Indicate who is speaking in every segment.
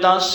Speaker 1: 10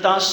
Speaker 1: 10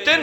Speaker 1: 3।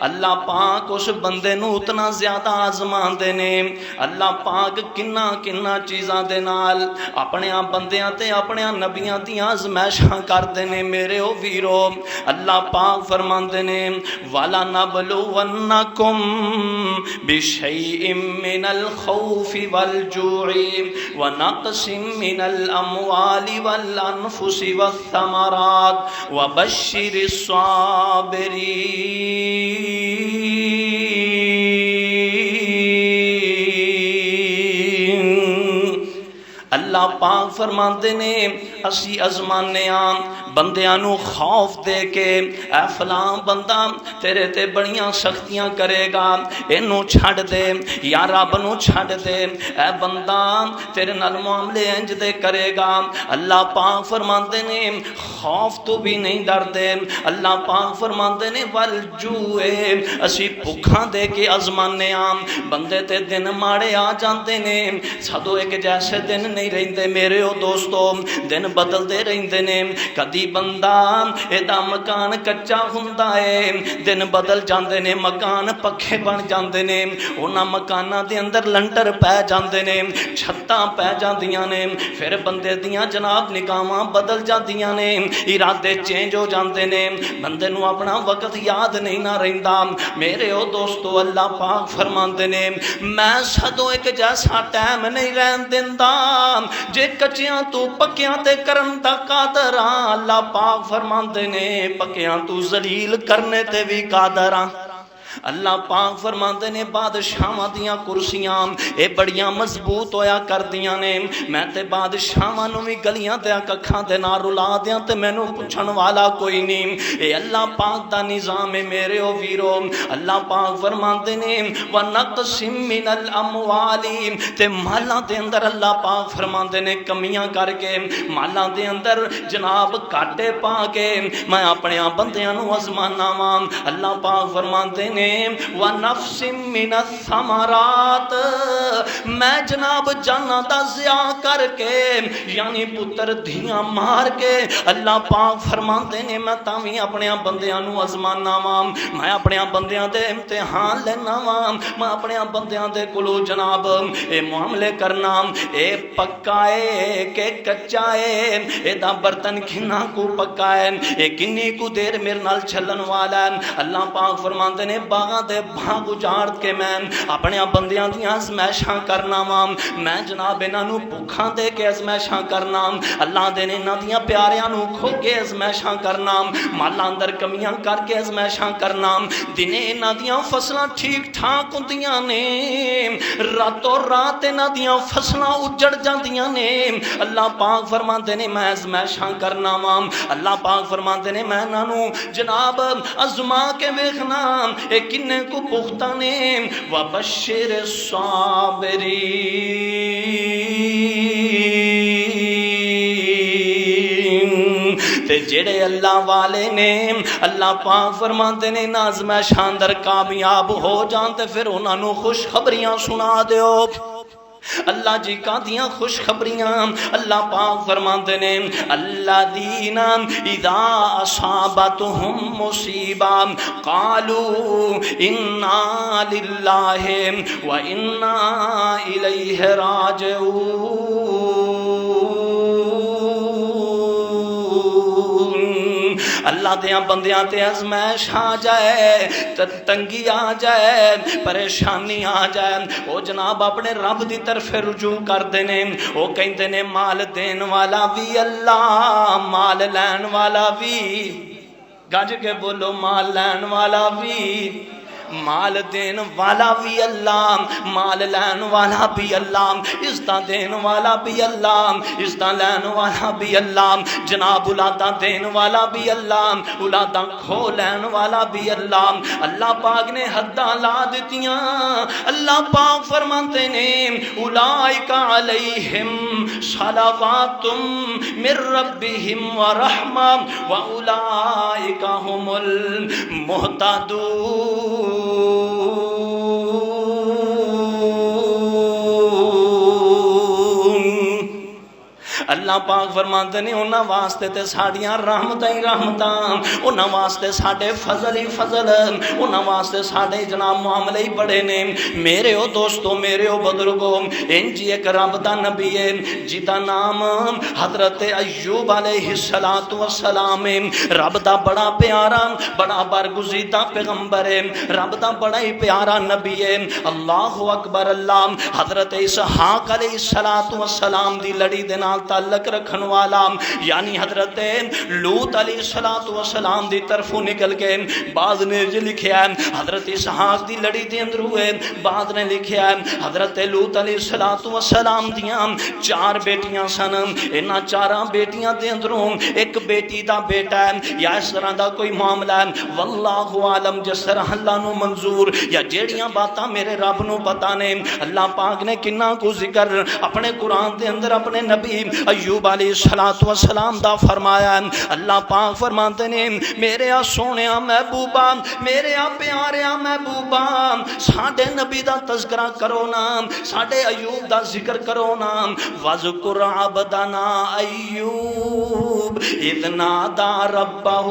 Speaker 1: اللہ پاک اس بندے نو اتنا زیادہ آزماندے نے اللہ پاک کنا کنا چیزاں دے نال اپنے بندیاں تے اپنے نبیاں دی آزمائشاں کردے نے میرے او ویرو اللہ پاک فرماندے نے والا نبلونکم بشیء من الخوف والجوع ونقص من الاموال والانفس والثمرات وبشر الصابرین اللہ پاک فرماندے نے اسی ازمانے بندیاں نو خوف دے کے اے فلاں بندہ تیرے تے بڑیاں سختیاں کرے گا اینو چھڑ دے یا رب نو چھڑ دے اے بندہ تیرے نال معاملے انج دے کرے گا اللہ پاک فرماندے نے خوف تو بھی نہیں ڈر دے اللہ پاک فرماندے نے والجوع اسی بھکھاں دے کے ازمانے بندے تے دن ماڑے آ جاندے نے سدو ایک جیسے دن نہیں رہندے میرے او دوستو دن بدل دے رہندے نے کدی بندہ ایدا مکان کچا ہوندا ہے دن بدل جاندے نے مکان پکھے بن جاندے نے انہاں مکاناں دے اندر لنٹر پے جاندے نے چھتاں پے جاندیاں نے پھر بندے دیاں جناب نگاہاں بدل جاندیاں نے ارادے چینج ہو جاندے نے بندے نو اپنا وقت یاد نہیں نہ رہندا میرے او دوستو اللہ پاک فرماندے نے میں سدو ایک جیسا ٹائم نہیں رہن دیندا جے کچیاں تو پکیاں تے کرن دا قادر اللہ پاک فرماندے نے پکیاں تو ذلیل کرنے تے بھی قادر اللہ پاک فرماندے نے بادشاہاں دیاں کرسیاں اے بڑیاں مضبوط ہویا کر دیاں نے میں تے بادشاہاں نو بھی گلیاں تے ککھاں دے نال رلا دیاں تے مینوں پوچھن والا کوئی نہیں اے اللہ پاک دا نظام ہے میرے او ویرو اللہ پاک فرماندے نے ونقص من الاموال تے مالاں دے اندر اللہ پاک فرماندے نے کمیاں کر کے مالاں دے اندر جناب کاٹے پا کے میں اپنے بندیاں نو آزمانا واں اللہ پاک فرماندے نے ونفس من الثمرات میں جناب جانا دا ضیاء کر کے یعنی پتر دھیاں مار کے اللہ پاک فرماندے نے میں تاویں اپنے بندیاں نو آزمانا واں میں اپنے بندیاں دے امتحان لینا واں میں اپنے بندیاں دے کولو جناب اے معاملے کرنا اے پکا ہے کہ کچا ہے اے دا برتن کھنا کو پکا ہے اے کنی کو دیر میرے نال چلن والا ہے اللہ پاک فرماندے نے باغاں دے باغ اجاڑ کے میں اپنے بندیاں دیاں آزمائشاں کرنا وا میں جناب انہاں نو بھوکھاں دے کے آزمائشاں کرنا اللہ دے نے انہاں دیاں پیاریاں نو کھو کے آزمائشاں کرنا مالاں اندر کمیاں کر کے آزمائشاں کرنا دنے انہاں دیاں فصلاں ٹھیک ٹھاک ہوندیاں نے راتوں رات انہاں دیاں فصلاں اجڑ جاندیاں نے اللہ پاک فرماندے نے میں آزمائشاں کرنا وا اللہ پاک فرماندے نے میں انہاں نو جناب آزما کے ویکھنا اے کنے کو پختہ نے وبشر الصابرین تے جڑے اللہ والے نے اللہ پاک فرماندے نے آزمائشاں اندر کامیاب ہو جان تے پھر انہاں نو خوشخبریاں سنا دیو اللہ جی کا دیاں خوشخبریاں اللہ پاک فرماندے نے الذین اذا اصابتهم مصیبہ قالوا انا للہ وانا الیہ راجعون اللہ دیاں بندیاں تے ازمائش آ جائے تنگی آ جائے پریشانی آ جائے او جناب اپنے رب دی طرف رجوع کر دینے او کہندے نے مال دین والا بھی اللہ مال لین والا بھی گج کے بولو مال لین والا بھی مال دین والا بھی اللہ مال لین والا بھی اللہ عزتاں دین والا بھی اللہ عزتاں لین والا بھی اللہ جناب اولاداں دین والا بھی اللہ اولاداں کھو لین والا بھی اللہ اللہ پاک نے حداں لا دتیاں اللہ پاک فرماتے نے اولئک علیہم صلوات من ربہم ورحمہ واولئک هم المہتدون اللہ پاک فرماتے نے انہاں واسطے تے ساڈیاں رحمتاں ہی رحمتاں، انہاں واسطے ساڈے فضل ہی فضل، انہاں واسطے ساڈے جناب معاملے ہی بڑے نے۔ میرے او دوستو، میرے او بزرگو، انجی ایک رب دا نبی ہے جدا نام حضرت ایوب علیہ السلام ہے۔ رب دا بڑا پیارا، بڑا برگزیدہ پیغمبر ہے، رب دا بڑا ہی پیارا نبی ہے۔ اللہ اکبر اللہ۔ حضرت اسحاق علیہ السلام دی لڑی دے نال تعلق رکھن والا، یعنی حضرت لوط علیہ السلام دی طرفوں نکل کے بعض نے جو لکھیا ہے حضرت اسحاق دی لڑی دے اندر ہوئے، بعض نے لکھیا ہے حضرت لوط علیہ السلام دیاں 4 بیٹیاں سن، انہاں 4 بیٹیاں دے اندروں ایک بیٹی دا بیٹا ہے یا اس طرح دا کوئی معاملہ ہے، واللہ عالم، جس طرح اللہ نو منظور یا جیڑیاں باتاں میرے رب نو پتہ نے۔ اللہ پاک نے کنا کو ذکر اپنے قرآن دے اندر اپنے نبی ایوب علیہ السلام دا فرمایا ہے۔ اللہ پاک فرماتے نے میرے سونیا محبوبا، میرے پیاریا محبوبا، ساڈے نبی دا تذکرہ کرو نا، ساڈے ایوب دا ذکر کرو نا۔ وذکر عبدنا ایوب اذ نادى ربہ۔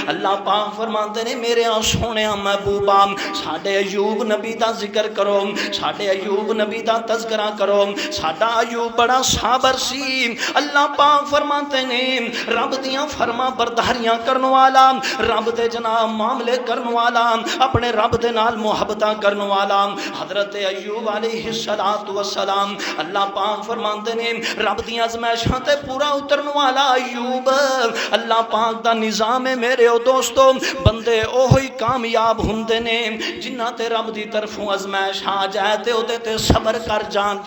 Speaker 1: اللہ پاک فرماتے نے میرے سونیا محبوبا، ساڈے ایوب نبی دا ذکر کرو، ساڈے ایوب نبی دا تذکرہ کرو۔ ساڈا ایوب بڑا صابر سی۔ اللہ پاک فرماتے نے رب دیاں فرما برداریاں کرن والا، رب دے جناب معاملے کرن والا، اپنے رب دے نال محبتاں کرن والا حضرت ایوب علیہ السلام۔ اللہ پاک فرماتے نے رب دیاں آزمائشاں تے پورا اترن والا ایوب۔ اللہ پاک دا نظام ہے میرے او دوستو، بندے اوہی کامیاب ہوندے نے جنہاں تے رب دی طرفوں آزمائش آ جائے تے اودے تے صبر کر جان،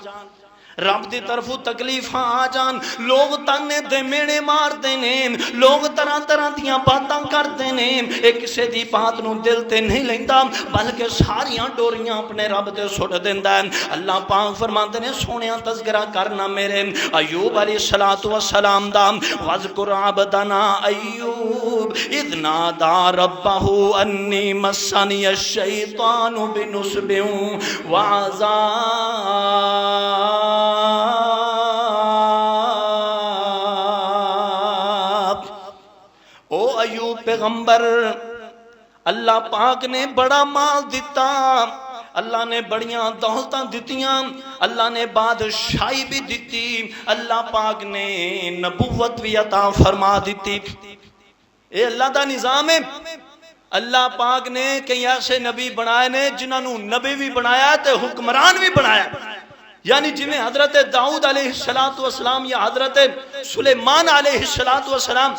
Speaker 1: رب دی طرفوں تکلیفاں آ جان، لوگ تانے دے مینے مار دینے، لوگ طرح طرح دیاں باتاں کر دینے، ایک کسے دی بات نو دل تے نہیں لیندا بلکہ ساریاں ڈوریاں اپنے رب تے سٹ دیندا ہے۔ اللہ پاک فرماندے نے سونیاں تذکرہ کرنا میرے ایوب علیہ السلام دا۔ وذکر عبدنا ایوب اذ نادى ربہ انی مسنی الشیطان بنصب وعذاب۔ او ایوب پیغمبر، اللہ پاک نے بڑا مال دیتا، اللہ نے بڑیاں دولتاں دیتیاں، اللہ نے بادشاہی بھی دیتی، اللہ پاک نے نبوت بھی عطا فرما دیتی۔ اے اللہ دا نظام ہے۔ اللہ پاک نے کئی ایسے نبی بنائے نے جنہاں نو نبی بھی بنایا تے حکمران بھی بنایا، یعنی جنہیں حضرت داؤد علیہ السلام یا حضرت سلیمان علیہ السلام،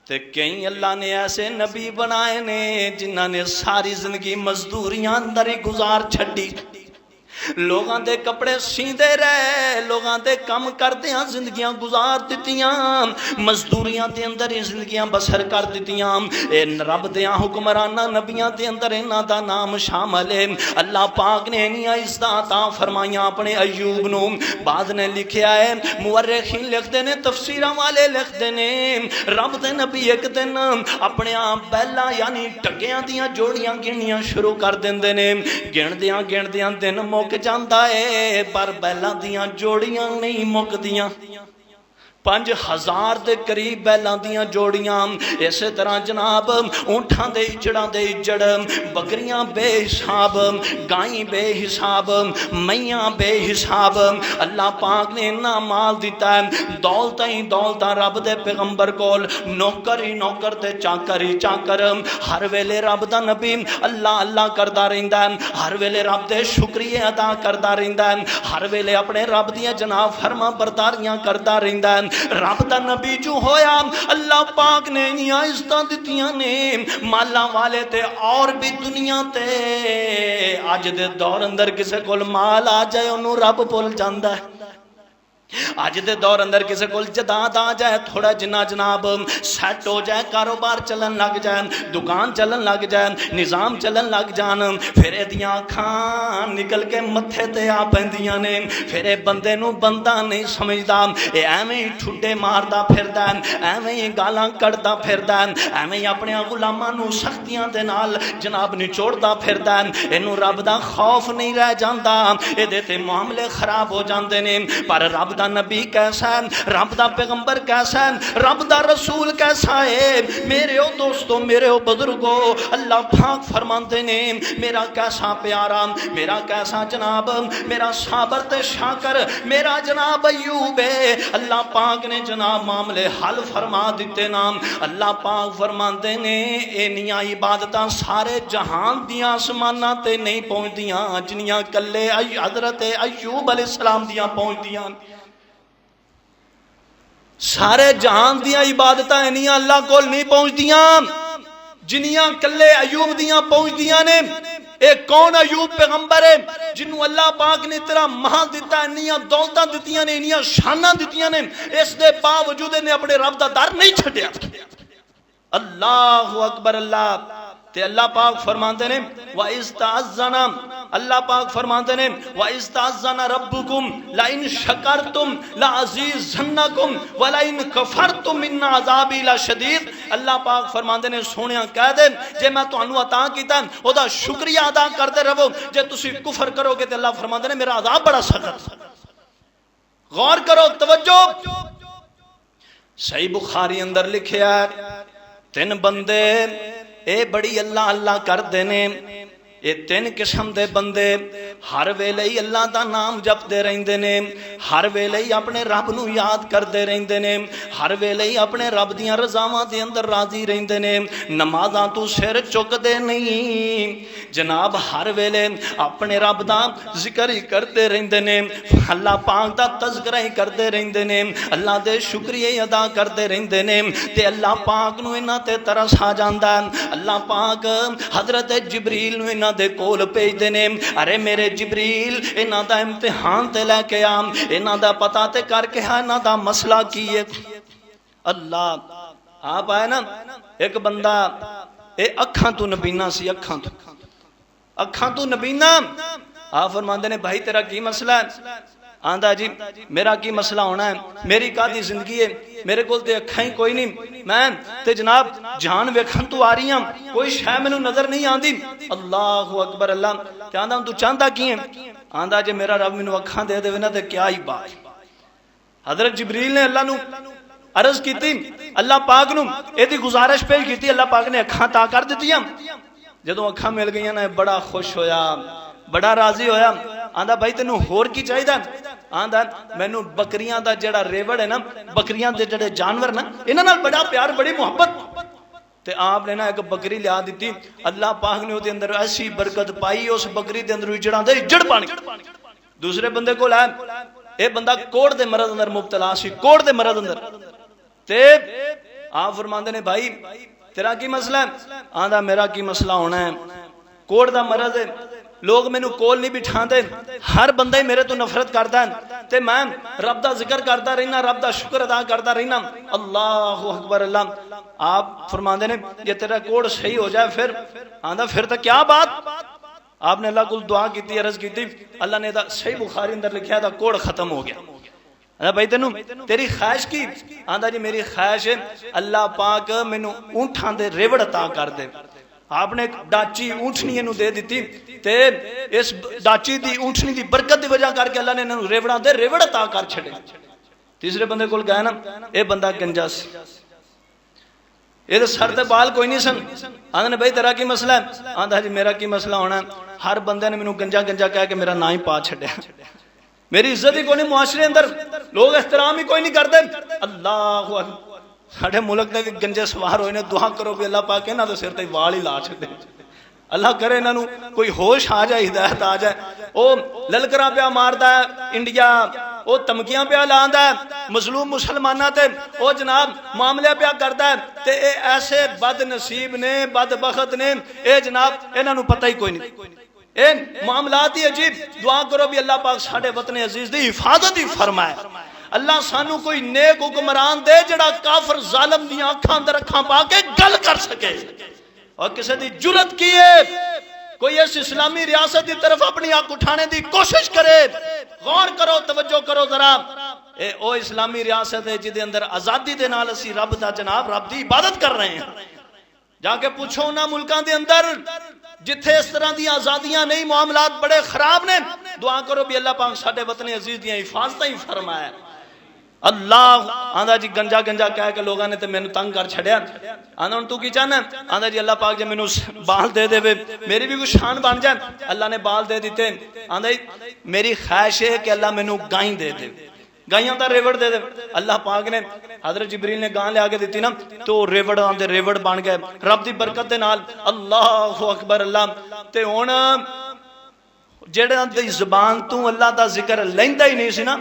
Speaker 1: تے کئی اللہ نے ایسے نبی بنائے نے جنہاں نے ساری زندگی مزدوریاں اندر ہی گزار چھڑی، لوگاں دے کپڑے سیندے رہے، لوگاں دے کم کردیاں زندگیاں گزار دیتیاں، مزدوریاں دے اندر ہی زندگیاں بسر کر دیتیاں۔ اے رب دیاں حکمرانہ نبیاں دے اندر انہاں دا نام شامل ہے۔ اللہ پاک نے انہاں عزت عطا فرمائیاں اپنے ایوب نو۔ بعد نے لکھیا ہے، مورخین لکھتے نے، تفسیراں والے لکھتے نے، رب دے نبی ایک دن اپنے بیلا یعنی ٹگیاں دیاں جوڑیاں گنیاں شروع کر دیندے نے، گندیاں دن مک جاندا ہے پر بیلاں دیاں جوڑیاں نہیں مک دیاں۔ 5000 دے قریب بیلاں دیاں جوڑیاں، اسی طرح جناب اونٹھاں دے اجڑاں دے اجڑ، بکریاں بے حساب، گائیں بے حساب، میاں بے حساب۔ اللہ پاک نے اتنا مال دیتا ہے، دولتاں ہی دولتاں رب دے پیغمبر کول، نوکر ہی نوکر تے چاکر ہی چاکر، ہر ویلے رب دا نبی اللہ اللہ کردا رہندا ہے، ہر ویلے رب دے شکریہ ادا کردا رہندا ہے، ہر ویلے اپنے رب دیاں جناب فرما برداریاں کردا رہندا ہے۔ رب دا نبی جو ہویا، اللہ پاک نے انہاں عزتاں دتیاں نے، مالاں والے تے اور بھی دنیا تے اج دے دور اندر کسے کول مال آ جائے انہوں رب بھول جاندا ہے۔ آج دے دور اندر کسے کول جداد آ جائے، تھوڑا جنا جناب سیٹ ہو جائے، کاروبار چلن لگ جائے، دکان چلن لگ جائے، نظام چلن لگ جان، پھر دیاں کھان نکل کے متھے تے آ پیندیاں نے، پھر بندے نو بندہ نہیں سمجھدا، اے ایویں ہی ٹھڈے ماردا پھردا ہے، ایویں ہی گالاں کڈدا پھردا ہے، ایویں ہی اپنے غلاماں نو سختیاں دے نال جناب نچوڑدا پھردا ہے، اینو رب دا خوف نہیں رہ جاندا، اے دے تے معاملے خراب ہو جاندے نے۔ پر رب دا دا نبی کیسا ہے، رب دا پیغمبر کیسا ہے، رب دا رسول کیسا ہے۔ میرے او دوستو، میرے او بزرگو، اللہ پاک فرماندے نے میرا کیسا پیارا، میرا کیسا جناب، میرا صابر تے شاکر، میرا جناب ایوب ہے۔ اللہ پاک نے جناب معاملے حل فرما دیتے نام۔ اللہ پاک فرماندے نے اینیاں عبادتاں سارے جہان دیاں آسماناں تے نہیں پہنچ دیاں جنیاں کلے حضرت ایوب علیہ السلام دیاں پہنچ دیاں۔ سارے جہان دیاں عبادتاں اینیاں اللہ کول نہیں پہنچ دیاں جنیاں کلے ایوب دیاں پہنچ دیاں نے۔ ایک کون ایوب پیغمبر ہے جنہوں اللہ پاک نے تیرا مہا دیتا ہے، انیاں دولتاں دیتیاں نے، انیاں شاناں دیتیاں نے، اس دے باوجود نے اپنے رب دا در نہیں چھڑیا۔ اللہ اکبر اللہ تے اللہ پاک فرماندے نے وَإِذْ تَعَذَّنَ، اللہ پاک فرماندے نے وَإِذْ تَعَذَّنَ رَبُّكُمْ لَئِن شَكَرْتُمْ لَعَزِيزَنَّكُمْ وَلَئِن كَفَرْتُمْ إِنَّ عَذَابِي لَشَدِيدٌ۔ اللہ پاک فرماندے نے سونیاں کہہ دے جے میں تانوں عطا کیتا او دا شکریہ ادا کردے رہو، جے تسی کفر کرو گے تے اللہ فرماندے نے میرا عذاب بڑا سخت۔ غور کرو، توجہ۔ صحیح بخاری اندر لکھیا ہے 3 بندے اے بڑی اللہ اللہ کر دینے، اے 3 قسم دے بندے ہر ویلے ہی اللہ دا نام جپ دے رہندے نے، ہر ویلے ہی اپنے رب نو یاد کر دے رہندے نے، ہر ویلے ہی اپنے رب دیاں رضاواں دے اندر راضی رہندے نے، نمازاں تو سر چک دے نہیں جناب، ہر ویلے اپنے رب دا ذکر ہی کرتے رہندے نے، اللہ پاک دا تذکرہ ہی کرتے رہندے نے، اللہ دے شکریہ ہی ادا کرتے رہندے نے، تے اللہ پاک نو انہاں تے ترس آ جاندا ہے۔ اللہ پاک حضرت جبریل نو انہاں دے کول بھیج دے نے، ارے میرے جبریل انہاں دا امتحان تے لے کے آ، انہاں دا پتہ تے کر کے انہاں دا مسئلہ کی ہے۔ اللہ آپ آئے نا، ایک بندہ اے اکھاں تو نبینا سی، اکھاں تو نبینا، آپ فرماندے نے بھائی تیرا کی مسئلہ ہے؟ آندہ جی میرا کی مسئلہ ہونا ہے، میری کادی زندگی ہے، میرے کول تے اکھاں ہی کوئی نہیں، میں تے جناب جان ویکھن تو آ رہی ہوں، کوئی شے مینوں نظر نہیں آندی۔ اللہ اکبر اللہ تے آندا تو چاہندا کی ہے؟ آندا جے میرا رب مینوں اکھاں دے دے نا تے کیا ہی بات۔ حضرت جبریل نے اللہ نو عرض کیتی، اللہ پاک نو ایدی گزارش پیش کیتی، اللہ پاک نے اکھاں تا کر دتیاں۔ جدوں اکھاں مل گئیاں نا بڑا خوش ہویا، بڑا راضی ہویا۔ آندا بھائی تینوں ہور کی چاہیے؟ آندا مینوں بکریاں دا جڑا ریوڑ ہے نا، بکریاں دے جڑے جانور نا، انہاں نال بڑا پیار، بڑی محبت۔ تے آپ نے نا ایک بکری لیا دیتی، اللہ پاک نے او دے اندر ایسی برکت پائی، اس بکری دے اندر جڑاں دے جڑ پانی۔ دوسرے بندے کو لائے، اے بندہ کوڑ دے مرض اندر مبتلا سی، کوڑ دے مرض اندر، تے آپ فرماندے نے بھائی تیرا کی مسئلہ ہے؟ آندا میرا کی مسئلہ ہونا ہے، کوڑ دا مرض ہے، لوگ مینوں کول نہیں بٹھا دے، ہر بندہ ہی میرے تو نفرت کرتا ہے، تے میں رب دا ذکر کرتا رہنا، رب دا شکر ادا کرتا رہنا۔ اللہ اکبر اللہ آپ فرماندے نے یہ تیرا کوڑ صحیح ہو جائے پھر؟ آندا پھر تو کیا بات؟ آپ نے اللہ کو دعا کیتی، عرض کیتی، اللہ نے صحیح بخاری اندر لکھیا تھا کوڑ ختم ہو گیا۔ بھائی تینوں تیری خواہش کی؟ آندا جی میری خواہش ہے اللہ پاک مینوں اونٹھاں دے ریوڑ عطا کر دے۔ آپ نے ایک ڈاچی اونٹنی انہوں دے دیتی، تے اس ڈاچی دی اونٹنی دی برکت دی وجہ کر کے اللہ نے انہوں ریوڑاں دے ریوڑ عطا کر چھڑے۔ تیسرے بندے کول گئے نا، اے بندہ گنجا سی، یہ تو سر تے بال کوئی نہیں سن۔ آندے نے بھائی تیرا کی مسئلہ ہے؟ آندا جی میرا کی مسئلہ ہونا ہے، ہر بندے نے مینوں گنجا گنجا کہہ کے میرا نا ہی پا چھڑیا، میری عزت ہی کوئی نہیں، معاشرے اندر لوگ احترام ہی کوئی نہیں کرتے۔ اللہ اکبر، ساڑھے ملک نے بھی گنجے سوار ہوئے نے، دعا کرو بھی اللہ پاک انہاں دے سر تے وال ہی لا چھڑے، اللہ کرے انہاں نوں کوئی ہوش آ جائے، ہدایت آ جائے۔ او للکراں پیا ماردا ہے انڈیا، او تمکیاں پیا لاندا ہے مظلوم مسلماناں تے، او جناب معاملے پیا کردا ہے، تے اے ایسے بد نصیب نے، بد بخت نے، اے جناب انہاں نوں پتہ ہی کوئی نہیں۔ اے معاملات ہی عجیب۔ دعا کرو بھی اللہ پاک ساڈے وطن عزیز دی حفاظت ہی فرمائے، اللہ سانو کوئی نیک حکمران دے جڑا کافر ظالم دیاں اکھاں اندر اکھاں پا کے گل کر سکے، اور کسی دی جرت کیے کوئی اس اسلامی ریاست دی طرف اپنی آنکھ اٹھانے دی کوشش کرے۔ غور کرو، توجہ کرو ذرا، اے او اسلامی ریاست ہے جدے اندر آزادی دے نال اسی رب دا جناب رب دی عبادت کر رہے ہیں۔ جا کے پوچھو نا ملکاں دے اندر جتھے اس طرح دی آزادیاں نہیں، معاملات بڑے خراب نے، دعا کرو بھی اللہ پاک ساڈے وطن عزیز دیاں حفاظتاں ہی فرمائے۔ اللہ آندا جی گنجا گنجا کہہ کے لوگاں نے تے مینوں تنگ کر چھڑیا. آندا ہن تو کی چاہنا؟ آندا جی اللہ پاک جے مینوں بال دے دے میری بھی کوئی شان بن جائے. اللہ نے بال دے دیتے. آندا میری خواہش ہے کہ اللہ مینوں گائیں دے دے, گائیاں دا ریوڑ دے دے. اللہ پاک نے حضرت جبریل نے گاں لے آ کے دیتی نا تو ریوڑ آندے ریوڑ بن گئے رب دی برکت دے نال. اللہ اکبر اللہ. تے ہن جڑے دی زبان تو اللہ دا ذکر لیندا ہی نہیں سی نا,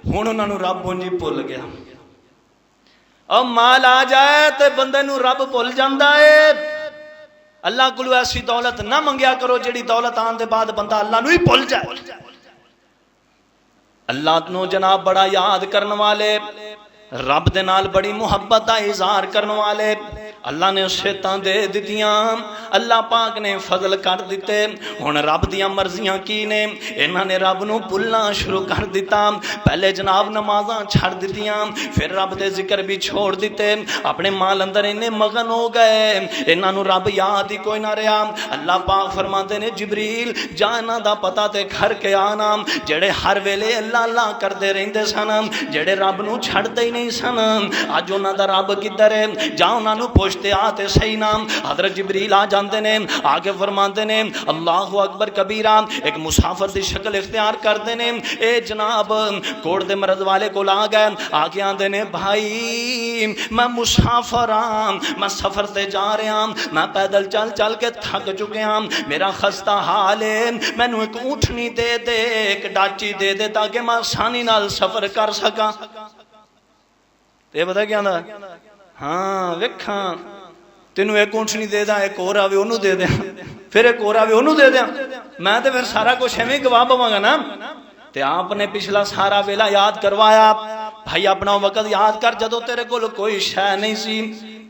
Speaker 1: ہن انہاں نوں رب اونجی بھول گیا. اور مال آ جائے تے بندے نوں رب بھول جاندا ہے. اللہ کولوں ایسی دولت نہ منگیا کرو جڑی دولت آن دے بعد بندہ اللہ نوں ہی بھول جائے. اللہ نو جناب بڑا یاد کرنے والے, رب دے نال بڑی محبت دا اظہار کرنے والے, اللہ نے شیطان دے دتیاں, اللہ پاک نے فضل کر دیتے. ہن رب دیاں مرضیاں کی نے, انہاں نے رب نو بھولنا شروع کر دیتا. پہلے جناب نمازاں چھڑ دتیاں, پھر رب دے ذکر بھی چھوڑ دیتے. اپنے مال اندر انہیں مگن ہو گئے, انہاں نو رب یاد ہی کوئی نہ رہا. اللہ پاک فرماتے نے جبریل جا انہاں دا پتہ تے گھر کے آنا جڑے ہر ویلے اللہ اللہ کردے رہندے سن, جڑے رب نو چھڑدے ہی نہیں سن. اج انہاں دا رب کدھر ہے؟ جا انہاں نو پوچھتے آتے صحیح نام. حضرت جبریل آ جاندے نے, آگے فرماندے نے اللہ اکبر کبیرہ, ایک مسافر دی شکل اختیار کردے نے. اے جناب کوڑ دے مرض والے کو لا گئے, آگے آندے نے بھائی میں مسافر ہاں, میں سفر تے جا رہا ہاں, میں پیدل چل چل کے تھک چکے ہاں, میرا خستہ حال ہے, مینوں ایک اونٹنی دے دے, ایک ڈاچی دے دے تاکہ میں آسانی نال سفر کر سکاں. تے پتہ کیا آندا؟ ہاں ویکھاں تینوں ایک اونٹنی دے دا, ایک اور آوے انہوں دے دیں, پھر ایک اور آوے انہوں دے دیں, میں تے پھر سارا کچھ ہمیں گواہ بواں گا نا. تے آپ نے پچھلا سارا ویلا یاد کروایا. بھائی اپنا وقت یاد کر جدو تیرے کول کوئی شے نہیں سی,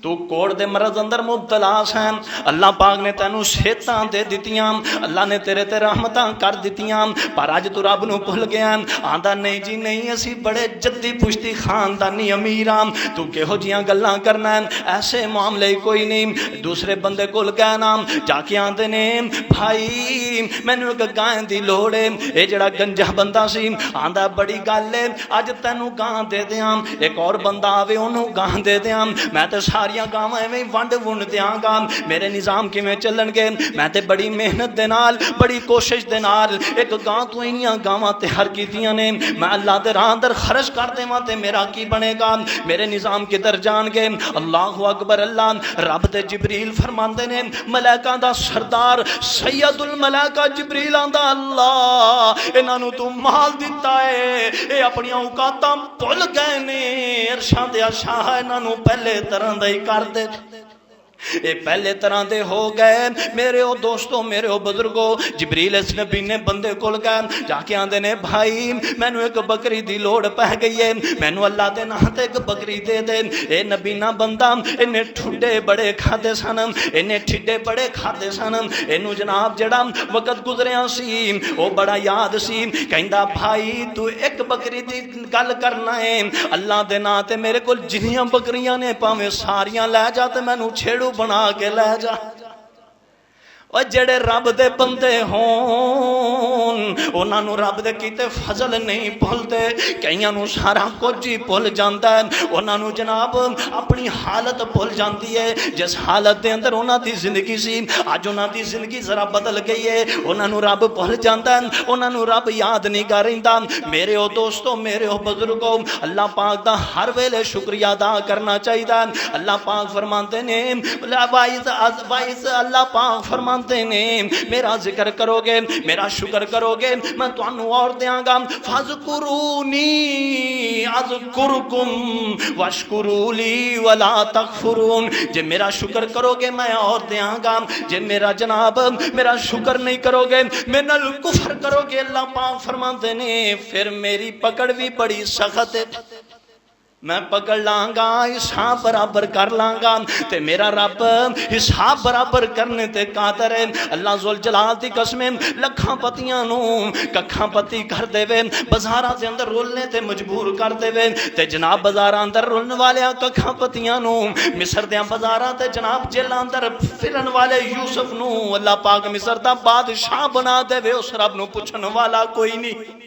Speaker 1: تو کوڑ دے مرض اندر مبتلا سین, اللہ پاک نے تینوں صحتاں دے دتیاں, اللہ نے تیرے تے رحمتاں کر دتیاں, پر اج تو رب نو بھول گیا. آندا نہیں جی نہیں, اسی بڑے جدی پشتی خاندانی امیر ہاں, تو کہو جیاں گلاں کرنا ہے, ایسے معاملے کوئی نہیں. دوسرے بندے کول کہنا جا کے آندے نے بھائی مینوں ایک گائیں دی لوڑ ہے. اے جڑا گنجا بندہ سی آندا بڑی گل ہے, اج تینوں گاں دے دیاں, ایک اور بندہ آوے انہوں گاں دے دیاں, میں تے ساری گاواں ایویں ونڈ ونڈ دیاں گا. میرے نظام کیویں چلن گے؟ میں تے بڑی محنت دے نال بڑی کوشش دے نال ایک گاں تو انیاں گاواں تیار کیتیاں نے, میں اللہ دے راہ اندر خرچ کر دیواں تے میرا کی بنے گا؟ میرے نظام کدھر جان گے؟ اللہ اکبر اللہ. رب تے جبریل فرماندے نے ملائکاں دا سردار سید الملائکہ جبریل آندا اللہ انہاں نوں تو مال دتا ہے, اے اپنی اوقاتاں بھول گئے نے, عرشاں دے شاہ انہاں نوں پہلے طرح دا کر دے, اے پہلے طرح دے ہو گئے. میرے او دوستوں, میرے او بزرگوں, جبریل اس نبی نے بندے کول گئے, جا کے آندے نے بھائی مینوں ایک بکری دی لوڑ پہ گئی ہے, مینوں اللہ دے نام تے ایک بکری دے دے. اے نبی نا بندہ انہیں ٹھڈے بڑے کھادے سن, انہیں ٹھڈے بڑے کھادے سن, اینوں جناب جڑا وقت گزریاں سی او بڑا یاد سی. کہندا بھائی تو ایک بکری دی گل کرنا ہے, اللہ دے نام تے میرے کول جنیاں بکریاں نے پاویں ساریاں لے جا تے مینوں چھیڑو بنا کے لے جا. اور جڑے رب دے بندے ہون انہاں نوں رب دے کیتے فضل نہیں بھولتے, کئیاں نوں سارا کچھ ہی بھول جاندا ہے. انہاں نوں جناب اپنی حالت بھول جاندی ہے, جس حالت دے اندر انہاں دی زندگی سی اج انہاں دی زندگی ذرا بدل گئی ہے. انہاں نوں رب بھول جاندا ہے, انہاں نوں رب یاد نہیں کر رہندا. میرے او دوستو, میرے او بزرگو, اللہ پاک دا ہر ویلے شکریہ ادا کرنا چاہیے. اللہ پاک فرماندے نے وائز اللہ پاک فرماندے نے میرا ذکر کرو گے, میرا شکر کرو گے, میں تانوں اور دیاں گا. فذکرونی اذکرکم واشکروا لی ولا تکفرون. جے میرا شکر کرو گے میں اور دیاں گا, جے میرا جناب میرا شکر نہیں کرو گے, میں نال کفر کرو گے, اللہ پاک فرماندے نے پھر میری پکڑ بھی بڑی سخت ہے, میں پکڑ لانگا, حساب برابر کر لانگا. تے میرا رب حساب برابر کرنے تے قادر ہے. اللہ ذوالجلال دی قسمیں لکھاں پتیاں نو ککھاں پتی کر دے وے, بازاراں دے اندر رولنے تے مجبور کر دے وے. تے جناب بازاراں اندر رولن والیاں ککھاں پتیاں نو مصر دیاں بازاراں تے جناب جیلاں اندر پھرن والے یوسف نو اللہ پاک مصر دا بادشاہ بنا دے وے. اس رب نو پوچھن والا کوئی نہیں.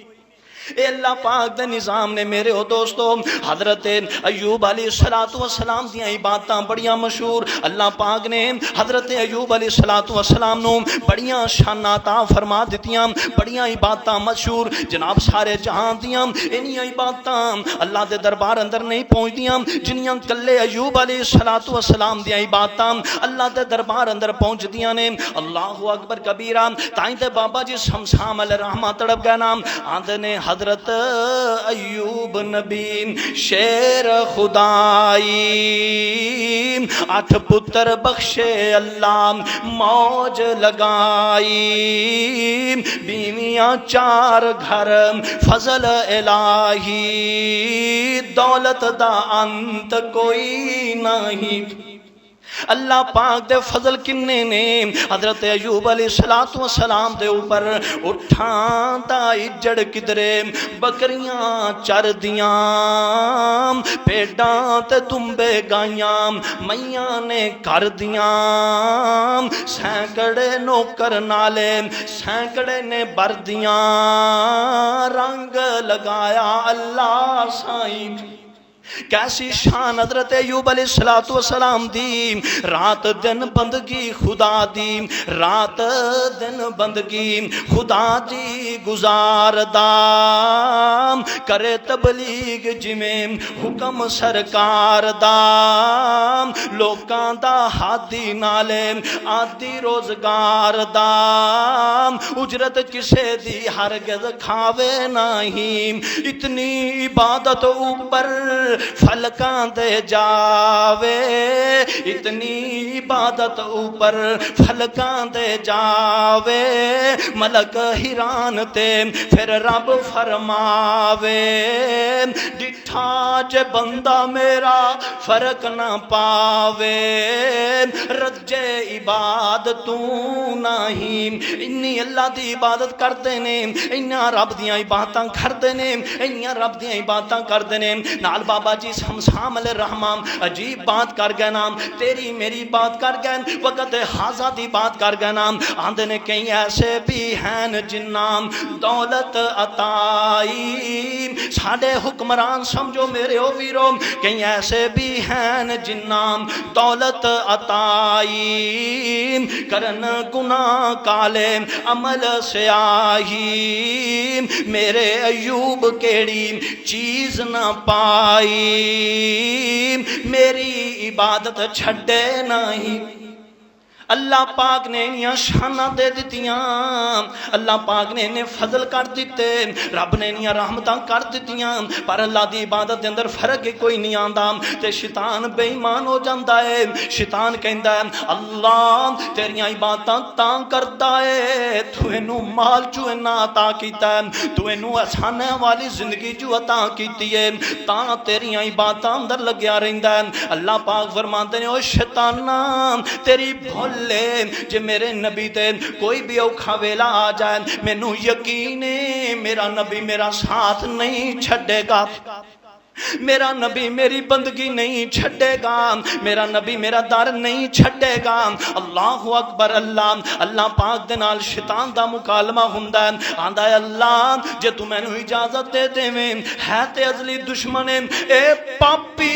Speaker 1: اے اللہ پاک دے نظام نے میرے ہو دوستو حضرت ایوب علیہ السلام دیاں عبادتاں بڑیاں مشہور اللہ پاک نے حضرت ایوب علیہ السلام نو بڑیاں شاناں عطا فرما دتیاں بڑیاں عبادتاں مشہور جناب سارے جہان دیاں انہیاں عبادتاں اللہ دے دربار اندر نہیں پہنچدیاں جنیاں کلے ایوب علیہ السلام دیاں عبادتاں اللہ دے دربار اندر پہنچ دیاں نے اللہ اکبر کبیرہ تائیں تے بابا جی شمشام علیہ رحمہ تڑپ گئے نام آندھے نے حضرت ایوب نبی شیر خدائی 8 پتر بخشے اللہ موج لگائی بیویاں 4 گھر فضل الہی دولت دا انت کوئی نہیں اللہ پاک دے فضل کنے نے حضرت ایوب علیہ السلام دے اوپر اٹھاں دا اجڑ کدرے بکریاں چر دیاں پیڑاں تے دمبے گائیاں میاں نے کر دیاں سینکڑے نوکر نالے سینکڑے نے بر دیاں رنگ لگایا اللہ سائیں کیسی شان حضرت ایوب علیہ السلام دی رات دن بندگی خدا دی رات دن بندگی خدا دی گزار دا کرے تبلیغ جویں حکم سرکار دا لوکاں دا ہادی نالے آدی روزگار دا اجرت کسے دی ہرگز کھاوے نہیں اتنی عبادت اوپر فلکاں دے جاوے اتنی عبادت اوپر فلکاں دے جاوے ملک حیران تے پھر رب فرماوے ڈٹھا جے بندہ میرا فرق نہ پاوے رجے عبادتوں نہیں انی اللہ دی عبادت کرتے نے انہاں رب دیاں عبادتاں کرتے نے انہاں رب دیاں عبادتاں کرتے نے نال بابا جی شمشام علیہ الرحمہ عجیب بات کر گئے نام تیری میری بات کر گئے وقت حاضہ دی بات کر گئے نام آندھے نے کہیں ایسے بھی ہیں جنام دولت عطائی ساڑھے حکمران سمجھو میرے او ویرو کہیں ایسے بھی ہیں جنام دولت عطائی کرن گناہ کالے عمل سیاہی میرے ایوب کیڑی چیز نہ پائی میری عبادت چھڑے نہیں اللہ پاک نے انہاں شانہ دے دیتیاں اللہ پاک نے انہیں فضل کر دیتے رب نے انہاں رحمتاں کر دیتیاں پر اللہ دی عبادت دے اندر فرق کوئی نہیں آندا تے شیطان بے ایمان ہو جاندا ہے شیطان کہندا ہے اللہ تیریاں عبادتاں تاں کردا ہے تو اینو مال جو نہ عطا کیتا ہے تو اینو آسان والی زندگی جو عطا کیتی ہے تاں تیریاں عبادتاں اندر لگیا رہندا ہے اللہ پاک فرماندے نے او شیطاناں تیری بھول لے جے میرے نبی تے کوئی بھی اوکھا ویلا آ جائے مینوں یقین ہے میرا نبی میرا ساتھ نہیں چھڑے گا میرا نبی میری بندگی نہیں چھڑے گا میرا نبی میرا در نہیں چھڑے گا اللہ اکبر اللہ پاک دے نال شیطان دا مکالمہ ہوندا ہے آندا ہے اللہ جے تو مینوں اجازت دے دیویں ہے تے ازلی دشمن اے پاپی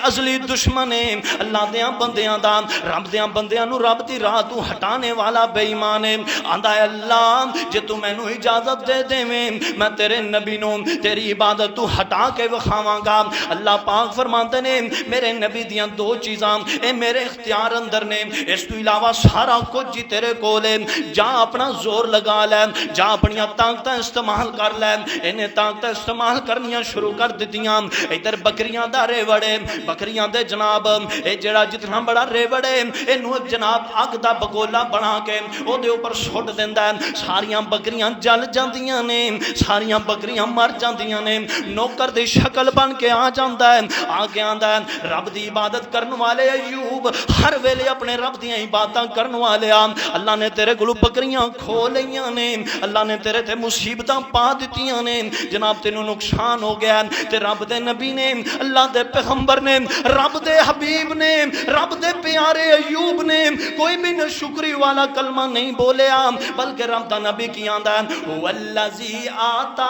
Speaker 1: ازلی دشمن اللہ دیاں بندیاں دا رب دیاں بندیاں نو رب دی راہ تو ہٹانے والا بے ایمان ہے آندا ہے اللہ جے تو مینوں اجازت دے دیویں میں تیرے نبی نو تیری عبادت تو ہٹا کے وکھاواں گا اللہ پاک فرماندے نے میرے نبی دیاں 2 چیزاں اے میرے اختیار اندر نے اس تو علاوہ سارا کچھ جی تیرے کول ہے جا اپنا زور لگا لے جا اپنیاں طاقتاں استعمال کر لے انہیں طاقتاں استعمال کرنیاں شروع کر دتیاں ادھر بکریاں دا ریوڑے بکریاں دے جناب اے جڑا جتنا بڑا ریوڑے اینو جناب اگ دا بگولا بنا کے او دے اوپر سٹ دیندا ہے ساریاں بکریاں جل جاندیاں نے ساریاں بکریاں مر جاندیاں نے نوکر دی شکل بن کے آ جاندا ہے آگے آندا ہے رب دی عبادت کرن والے ایوب ایوب ہر ویلے اپنے رب دیاں عبادتاں کرن والے اللہ نے تیرے کولوں بکریاں کھو لیاں نے اللہ نے تیرے تے مصیبتاں پا دتیاں نے جناب تینوں نقصان ہو گیا تے رب دے نبی نے اللہ دے پیغمبر نے رب دے حبیب نے رب دے پیارے ایوب نے کوئی بھی نہ شکری والا کلمہ نہیں بولیا بلکہ رب دا نبی کی آندا ہے والذی آتا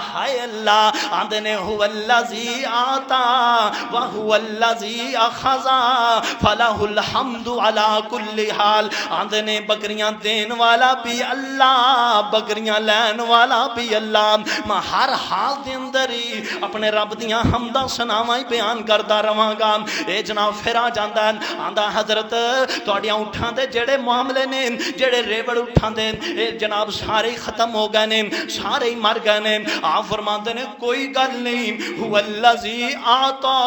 Speaker 1: ہائے اللہ آندے نے والذی آتا وہو الذی اخذا فلہ الحمد علی کل حال آندے نے بکریاں دین والا بھی اللہ بکریاں لین والا بھی اللہ میں ہر حال دے اندر ہی اپنے رب دیاں حمداں ثناواں بیان کردا رہاں گا اے جناب پھر آ جاندا ہے آندا حضرت تہاڈیاں اٹھاں دے جڑے معاملے نے جڑے ریوڑ اٹھاں دے اے جناب سارے ختم ہو گئے نے سارے مر گئے نے آپ فرماندے نے کوئی گل نہیں هو الذی آتا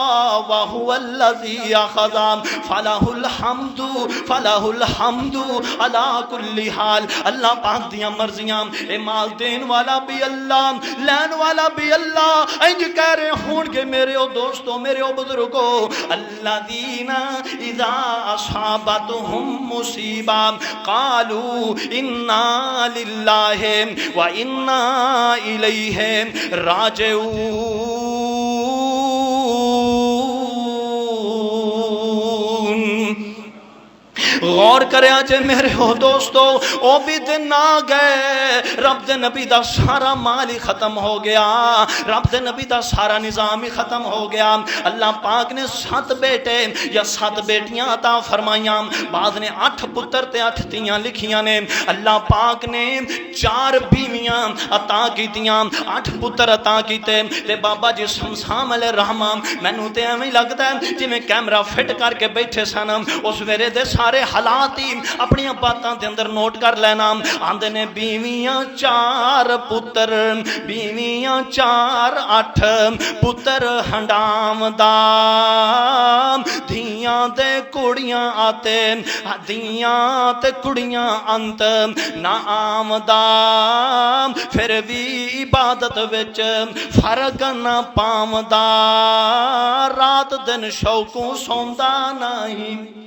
Speaker 1: وهو الذی اخذ فلہ الحمد علی کل حال اللہ پاک دیاں مرضیاں اے مال دین والا بھی اللہ لین والا بھی اللہ انج کہہ رہے ہون گے میرے او دوستو میرے او بزرگو الذین اذا اصابتهم مصیبہ قالوا انا للہ و انا الیہ راجعون غور کرے آجے میرے ہو دوستو او بھی دن آ گئے رب دے نبی دا سارا مال ہی ختم ہو گیا رب دے نبی دا سارا نظام ہی ختم ہو گیا اللہ پاک نے 7 بیٹے یا 7 بیٹیاں عطا فرمائیاں بعد نے 8 پتر تے 8 تیاں لکھیاں نے اللہ پاک نے 4 بیویاں عطا کیتیاں 8 پتر عطا کیتے تے بابا جی شمسام علیہ الرحمہ مینوں تے ایویں لگدا ہے جویں کیمرہ فٹ کر کے بیٹھے سن اس ویلے دے سارے حالات ہی اپنی باتاں دے اندر نوٹ کر لینا آندے نے بیویاں 4 پتر بیویاں 4 8 پتر ہنڈام دا دھیاں تے کڑیاں آتے دھیاں تے کڑیاں انت نہ آمدا پھر بھی عبادت وچ فرق نہ پامدا رات دن شوقوں سوندا نہیں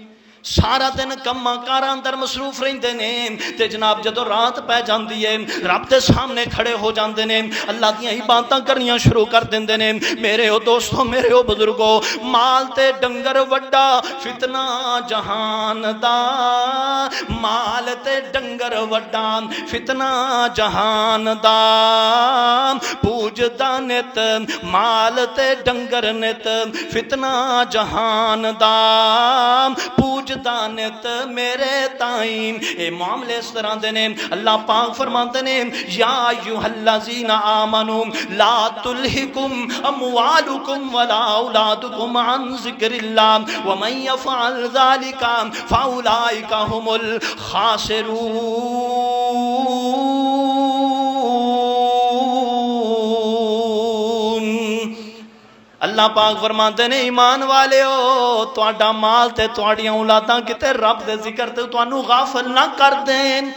Speaker 1: سارا دن کما کاراں اندر مصروف رہندے نے تے جناب جدو رات پہ جاندی ہے رب دے سامنے کھڑے ہو جاندے نے اللہ دیاں عبادتاں کرنیاں شروع کر دیندے نے میرے او دوستو میرے او بزرگو مال تے ڈنگر وڈا فتنہ جہان دا مال تے ڈنگر وڈا فتنہ جہان دا پوجدا نت مال تے ڈنگر نت فتنہ جہان دا پوج دانت میرے تائیں اے معاملے اس طرح دے نے اللہ پاک فرماتے نے یا ایھا الذین آمنوا لا تلہکم اموالکم ولا اولادکم عن ذکر اللہ ومن یفعل ذلک فاولئک هم الخاسرون اللہ پاک فرماتے نے ایمان والے ہو تواڈا مال تے تواڈیاں اولاداں کتے رب دے ذکر تے تانوں غافل نہ کر دین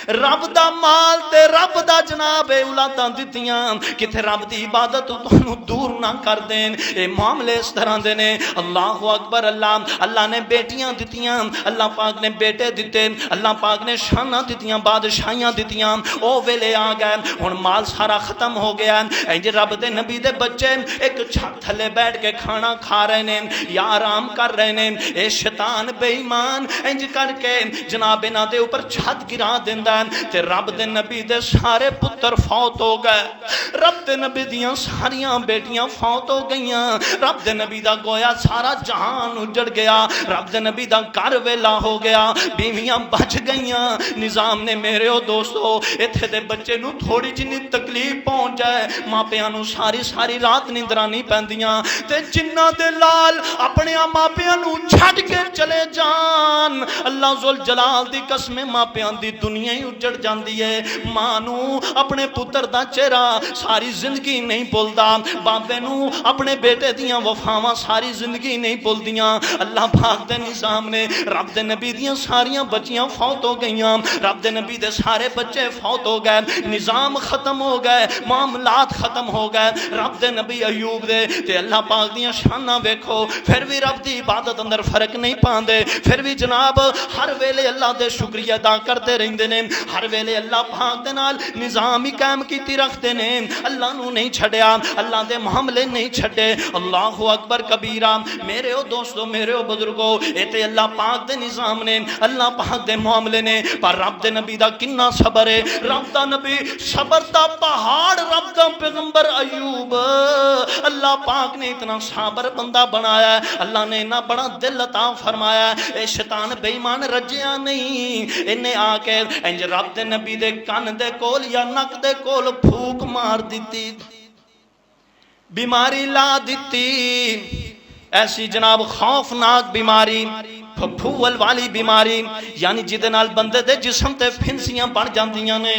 Speaker 1: رب دا مال تے رب دا جناب اولاداں دتیاں کتے رب دی عبادت تانوں دور نہ کر دین اے معاملے اس طرح دے نے اللہ اکبر اللہ نے بیٹیاں دتیاں اللہ پاک نے بیٹے دتے اللہ پاک نے شاناں دتیاں بادشاہیاں دتیاں او ویلے آ گئے ہن مال سارا ختم ہو گیا انج رب دے نبی دے بچے ایک چھت تھلے بیٹھ کے کھانا کھا رہے نے یا آرام کر رہے نے اے شیطان بے ایمان انج کر کے جناب انہاں دے اوپر چھت گرا دیندا تے رب دے نبی دے سارے پتر فوت ہو گئے رب دے نبی دیاں ساریاں بیٹیاں فوت ہو گئیاں رب دے نبی دا گویا سارا جہان اجڑ گیا رب دے نبی دا گھر ویلا ہو گیا بیویاں بچ گئیاں نظام نے میرے او دوستو ایتھے دے بچے نو تھوڑی جنی تکلیف پہنچ جائے ماں پیاں نو ساری رات نیندراں نہیں پیندیاں تے جنہ دے لال اپنے ماں پیاں نو چھڈ کے چلے جان اللہ ذوالجلال دی قسم ماں پیاں دی دنیا نہیں اجڑ جاندی ہے ماں نو اپنے پتر دا چہرہ ساری زندگی نہیں بھولدا بابے نو اپنے بیٹے دیاں وفاواں ساری زندگی نہیں بھولدیاں اللہ پاک دے نظام نے رب دے نبی دیاں ساریاں بچیاں فوت ہو گئیاں رب دے نبی دے سارے بچے فوت ہو گئے نظام ختم ہو گئے معاملات ختم ہو گئے رب دے نبی ایوب دے تے اللہ پاک دیاں شاناں ویکھو پھر بھی رب دی عبادت اندر فرق نہیں پاندے پھر بھی جناب ہر ویلے اللہ دے شکریہ ادا کرتے رہندے نے ہر ویلے اللہ پاک دے نال نظام ہی قائم کیتی رکھتے نے اللہ نو نہیں چھڈیا اللہ دے معاملے نہیں چھڈے اللہ اکبر کبیرہ میرے او دوستو میرے او بزرگو اے تے اللہ پاک دے نظام نے اللہ پاک دے معاملے نے پر رب دے نبی دا کنا صبر ہے رب دا نبی صبر دا پہاڑ رب دا پیغمبر ایوب اللہ پاک نے اتنا صابر بندہ بنایا ہے اللہ نے اتنا بڑا دل عطا فرمایا ہے اے شیطان بے ایمان رجیا نہیں انہیں آ کے انج رب دے نبی دے کان دے کول یا نک دے کول پھوک مار دیتی بیماری لا دیتی ایسی جناب خوفناک بیماری پھول والی بیماری یعنی جدے نال بندے دے جسم تے پھنسیاں بن جاندیاں نے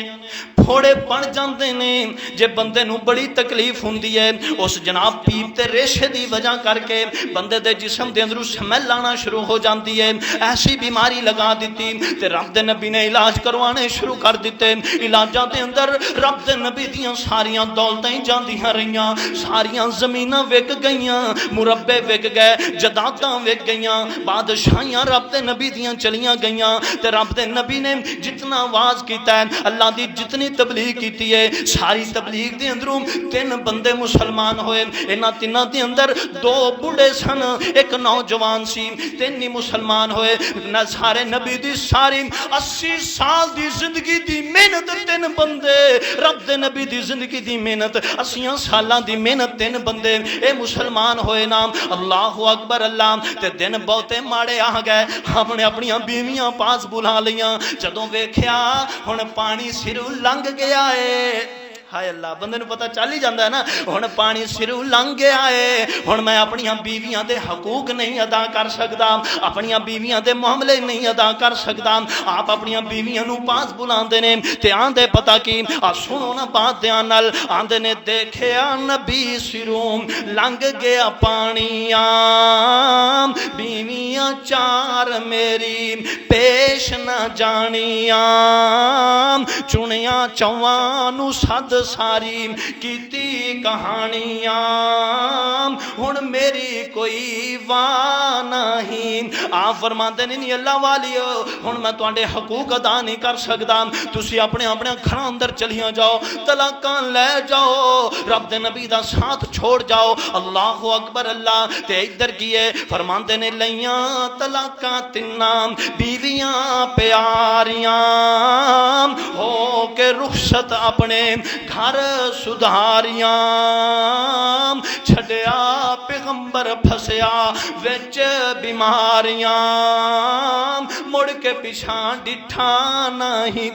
Speaker 1: پھوڑے بن جاندے نے جے بندے نو بڑی تکلیف ہوندی ہے اس جناب پیپ تے ریشے دی وجہ کر کے بندے دے جسم دے اندروں سمیل آنا شروع ہو جاندی ہے ایسی بیماری لگا دیتی تے رب دے نبی نے علاج کروانے شروع کر دیتے علاجاں دے اندر رب دے نبی دیاں ساریاں دولتیں جاندیاں رہیاں ساریاں زمیناں وک گئیاں مربے وک گئے جداداں وک گئیاں بادشاہ رب دے نبی دیاں چلیاں گئیاں تے رب دے نبی نے جتنا آواز کیتا ہے اللہ دی جتنی تبلیغ کیتی ہے ساری تبلیغ دے اندروں 3 بندے مسلمان ہوئے انہاں تیناں دے اندر 2 بوڑھے سن ایک نوجوان سی 3 ہی مسلمان ہوئے نہ سارے نبی دی ساری 80 سال دی زندگی دی محنت 3 بندے رب دے نبی دی زندگی دی محنت 80 سالاں دی محنت 3 بندے اے مسلمان ہوئے نام اللہ اکبر اللہ تے دن بہتے ماڑے آ گئے ہم نے اپنی بیویاں پاس بلا لیاں جدوں ویکھیا ہن پانی سروں لنگ گیا ہے ہائے اللہ بندے نو پتہ چل ہی جاندا ہے نا ہن پانی سروں لنگ گیا ہے ہن میں اپنی بیویاں دے حقوق نہیں ادا کر سکدا اپنی بیویاں دے معاملے نہیں ادا کر سکدا آپ اپنی بیویاں نو پاس بلاندے نے تے آندے پتہ کی آ سنو نا بات دھیان نال آندے نے دیکھیا نبی سروں لنگ گیا پانیاں بیویاں 4 میری پیش نہ جانیاں چنیاں چواں نو سد ساری کیتی کہانیاں ہن میری کوئی واہ نہیں آپ فرماندے نہیں اللہ والیو ہن میں تواڈے حقوق ادا نہیں کر سکدا تسی اپنے اپنے گھراں اندر چلیاں جاؤ طلاقاں لے جاؤ رب دے نبی دا ساتھ چھوڑ جاؤ اللہ اکبر اللہ تے ادھر کیے فرماندے نے لیاں طلاقاں 3 بیویاں پیاریاں ہو کے رخصت اپنے گھر سدھاریاں چھڈیا پیغمبر پھسیا وچ بیماریاں مڑ کے پیچھاں ڈٹھا نہیں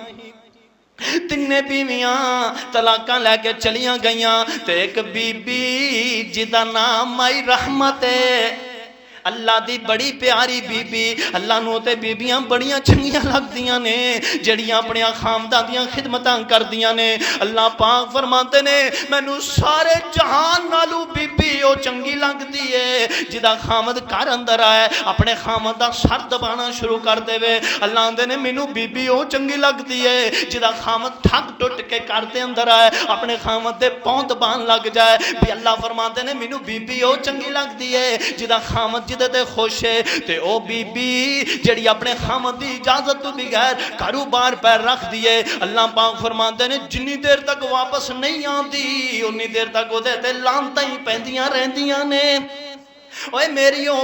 Speaker 1: 3 بیویاں طلاقاں لے کے چلیاں گئیاں تے ایک بی بی جدا نام آئی رحمت اللہ دی بڑی پیاری بی بی اللہ نو تے بیبیاں بڑیاں چنگیاں لگ دیاں نے جڑیاں اپنے خامداں دیاں خدمتاں کر دیاں نے اللہ پاک فرماتے نے مینوں سارے جہان نالو بی بی او چنگی لگ دی ہے جدا خامد گھر اندر آئے اپنے خامد دا سر دبانا شروع کر دے وے اللہ دے نے مینوں بی بی او چنگی لگ دی ہے جدا خامد تھک ٹوٹ کے گھر دے اندر آئے اپنے خامد دے پاؤں دبان لگ جائے بھی اللہ فرماتے نے مینوں بی بی او چنگی لگ دی ہے جدا خامد تے خوش ہے تے او بی بی جڑی اپنے خامد دی اجازت تو بغیر کاروبار پیر رکھ دیے اللہ پاک فرماتے نے جنی دیر تک واپس نہیں آندی انی دیر تک او دے تے لانتاں ہی پیندیاں رہندیاں نے اوے میریو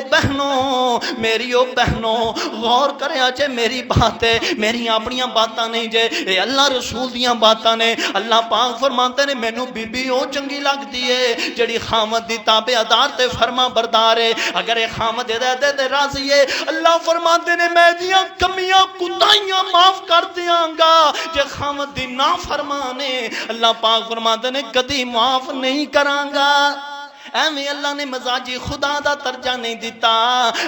Speaker 1: بہنوں غور کریا جے میری بات ہے میری اپنیاں باتاں نہیں جے اے اللہ رسول دیاں باتاں نے اللہ پاک فرماتے نے مینوں بی بی او چنگی لگ دی ہے جڑی خامد دی تابعدار تے فرما بردار ہے اگر اے خامد دے تے راضی ہے اللہ فرماتے نے میں دیاں کمیاں کوتاہیاں معاف کر دیاں گا جے خامد دی نافرمانے اللہ پاک فرماتے نے کدی معاف نہیں کراں گا ایویں اللہ نے مزاجی خدا دا درجہ نہیں دیتا،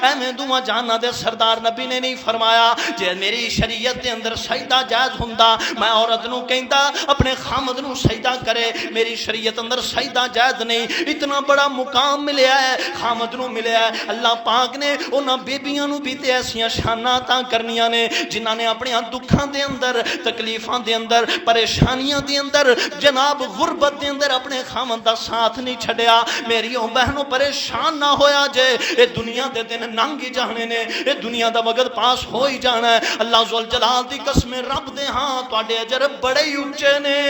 Speaker 1: ایویں دوواں جہاناں دے سردار نبی نے نہیں فرمایا جے میری شریعت دے اندر سجدہ جائز ہوندا میں عورت نو کہندا اپنے خامد نو سجدہ کرے، میری شریعت اندر سجدہ جائز نہیں۔ اتنا بڑا مقام ملیا ہے خامد نو ملیا ہے، اللہ پاک نے انہاں بیبیاں نو بھی تے ایسیاں شاناں تاں کرنیاں نے جنہاں نے اپنے دکھاں دے اندر، تکلیفاں دے اندر، پریشانیاں دے اندر، جناب غربت دے اندر اپنے خامد دا ساتھ نہیں چھڈیا۔ میریوں بہنوں پریشان نہ ہویا جے، اے دنیا دے دن ننگ ہی جانے نے، اے دنیا دا وقت پاس ہو ہی جانا ہے۔ اللہ ذوالجلال دی قسم رب دے ہاں تواڈے اجر بڑے ہی اونچے نے،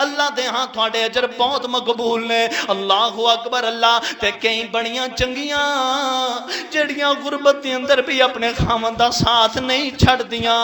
Speaker 1: اللہ دے ہاں تواڈے اجر بہت مقبول نے۔ اللہ اکبر اللہ تے کئی بڑیاں چنگیاں جڑیاں غربت دے اندر بھی اپنے خاوند دا ساتھ نہیں چھڑ دیاں،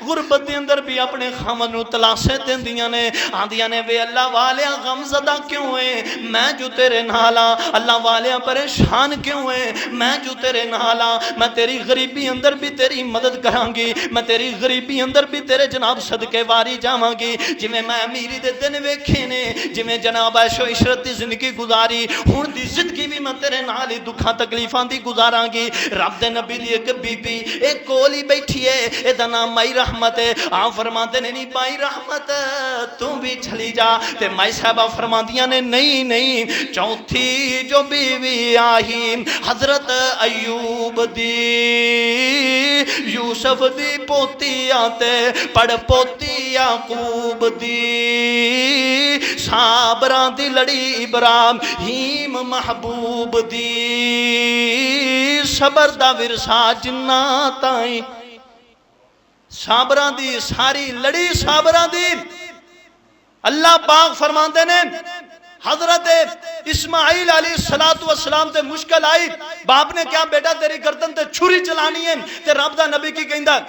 Speaker 1: غربت دے اندر بھی اپنے خاوند نو تلاشے دیندیاں نے، آندیاں نے وے اللہ والیا غم زدہ کیوں ہے میں جو تیرے نالاں، اللہ والیا پریشان کیوں ہے میں جو تیرے نالاں، میں تیری غریبی اندر بھی تیری مدد کراں گی، میں تیری غریبی اندر بھی تیرے جناب صدقے واری جاواں گی۔ جویں میں امیری دے دن ویکھے نے، جویں جناب عیش و عشرت دی زندگی گزاری، ہن دی زندگی بھی میں تیرے نال ہی دکھاں تکلیفاں دی گزاراں گی۔ رب دے نبی دی ایک بی بی ایک کول ہی بیٹھی ہے، اے دا نام مائی رحمت ہے۔ آپ فرماتے نے نہیں مائی رحمت تو بھی چلی جا، تے مائی صاحبہ فرماندیاں نے نہیں نہیں، چوتھی جو بیوی آئی حضرت ایوب دی، یوسف دی پوتی آتے پڑھ پوتی یعقوب دی، صابران دی لڑی ابراہیم محبوب دی، صبر دا ورثہ جنہ تائیں، صابران دی ساری لڑی صابران دی۔ اللہ پاک فرماندے نے حضرت اسماعیل علیہ السلام تے مشکل آئی، باپ نے کیا بیٹا تیری گردن تے چھری چلانی ہے، تے رب دا نبی کی کہندا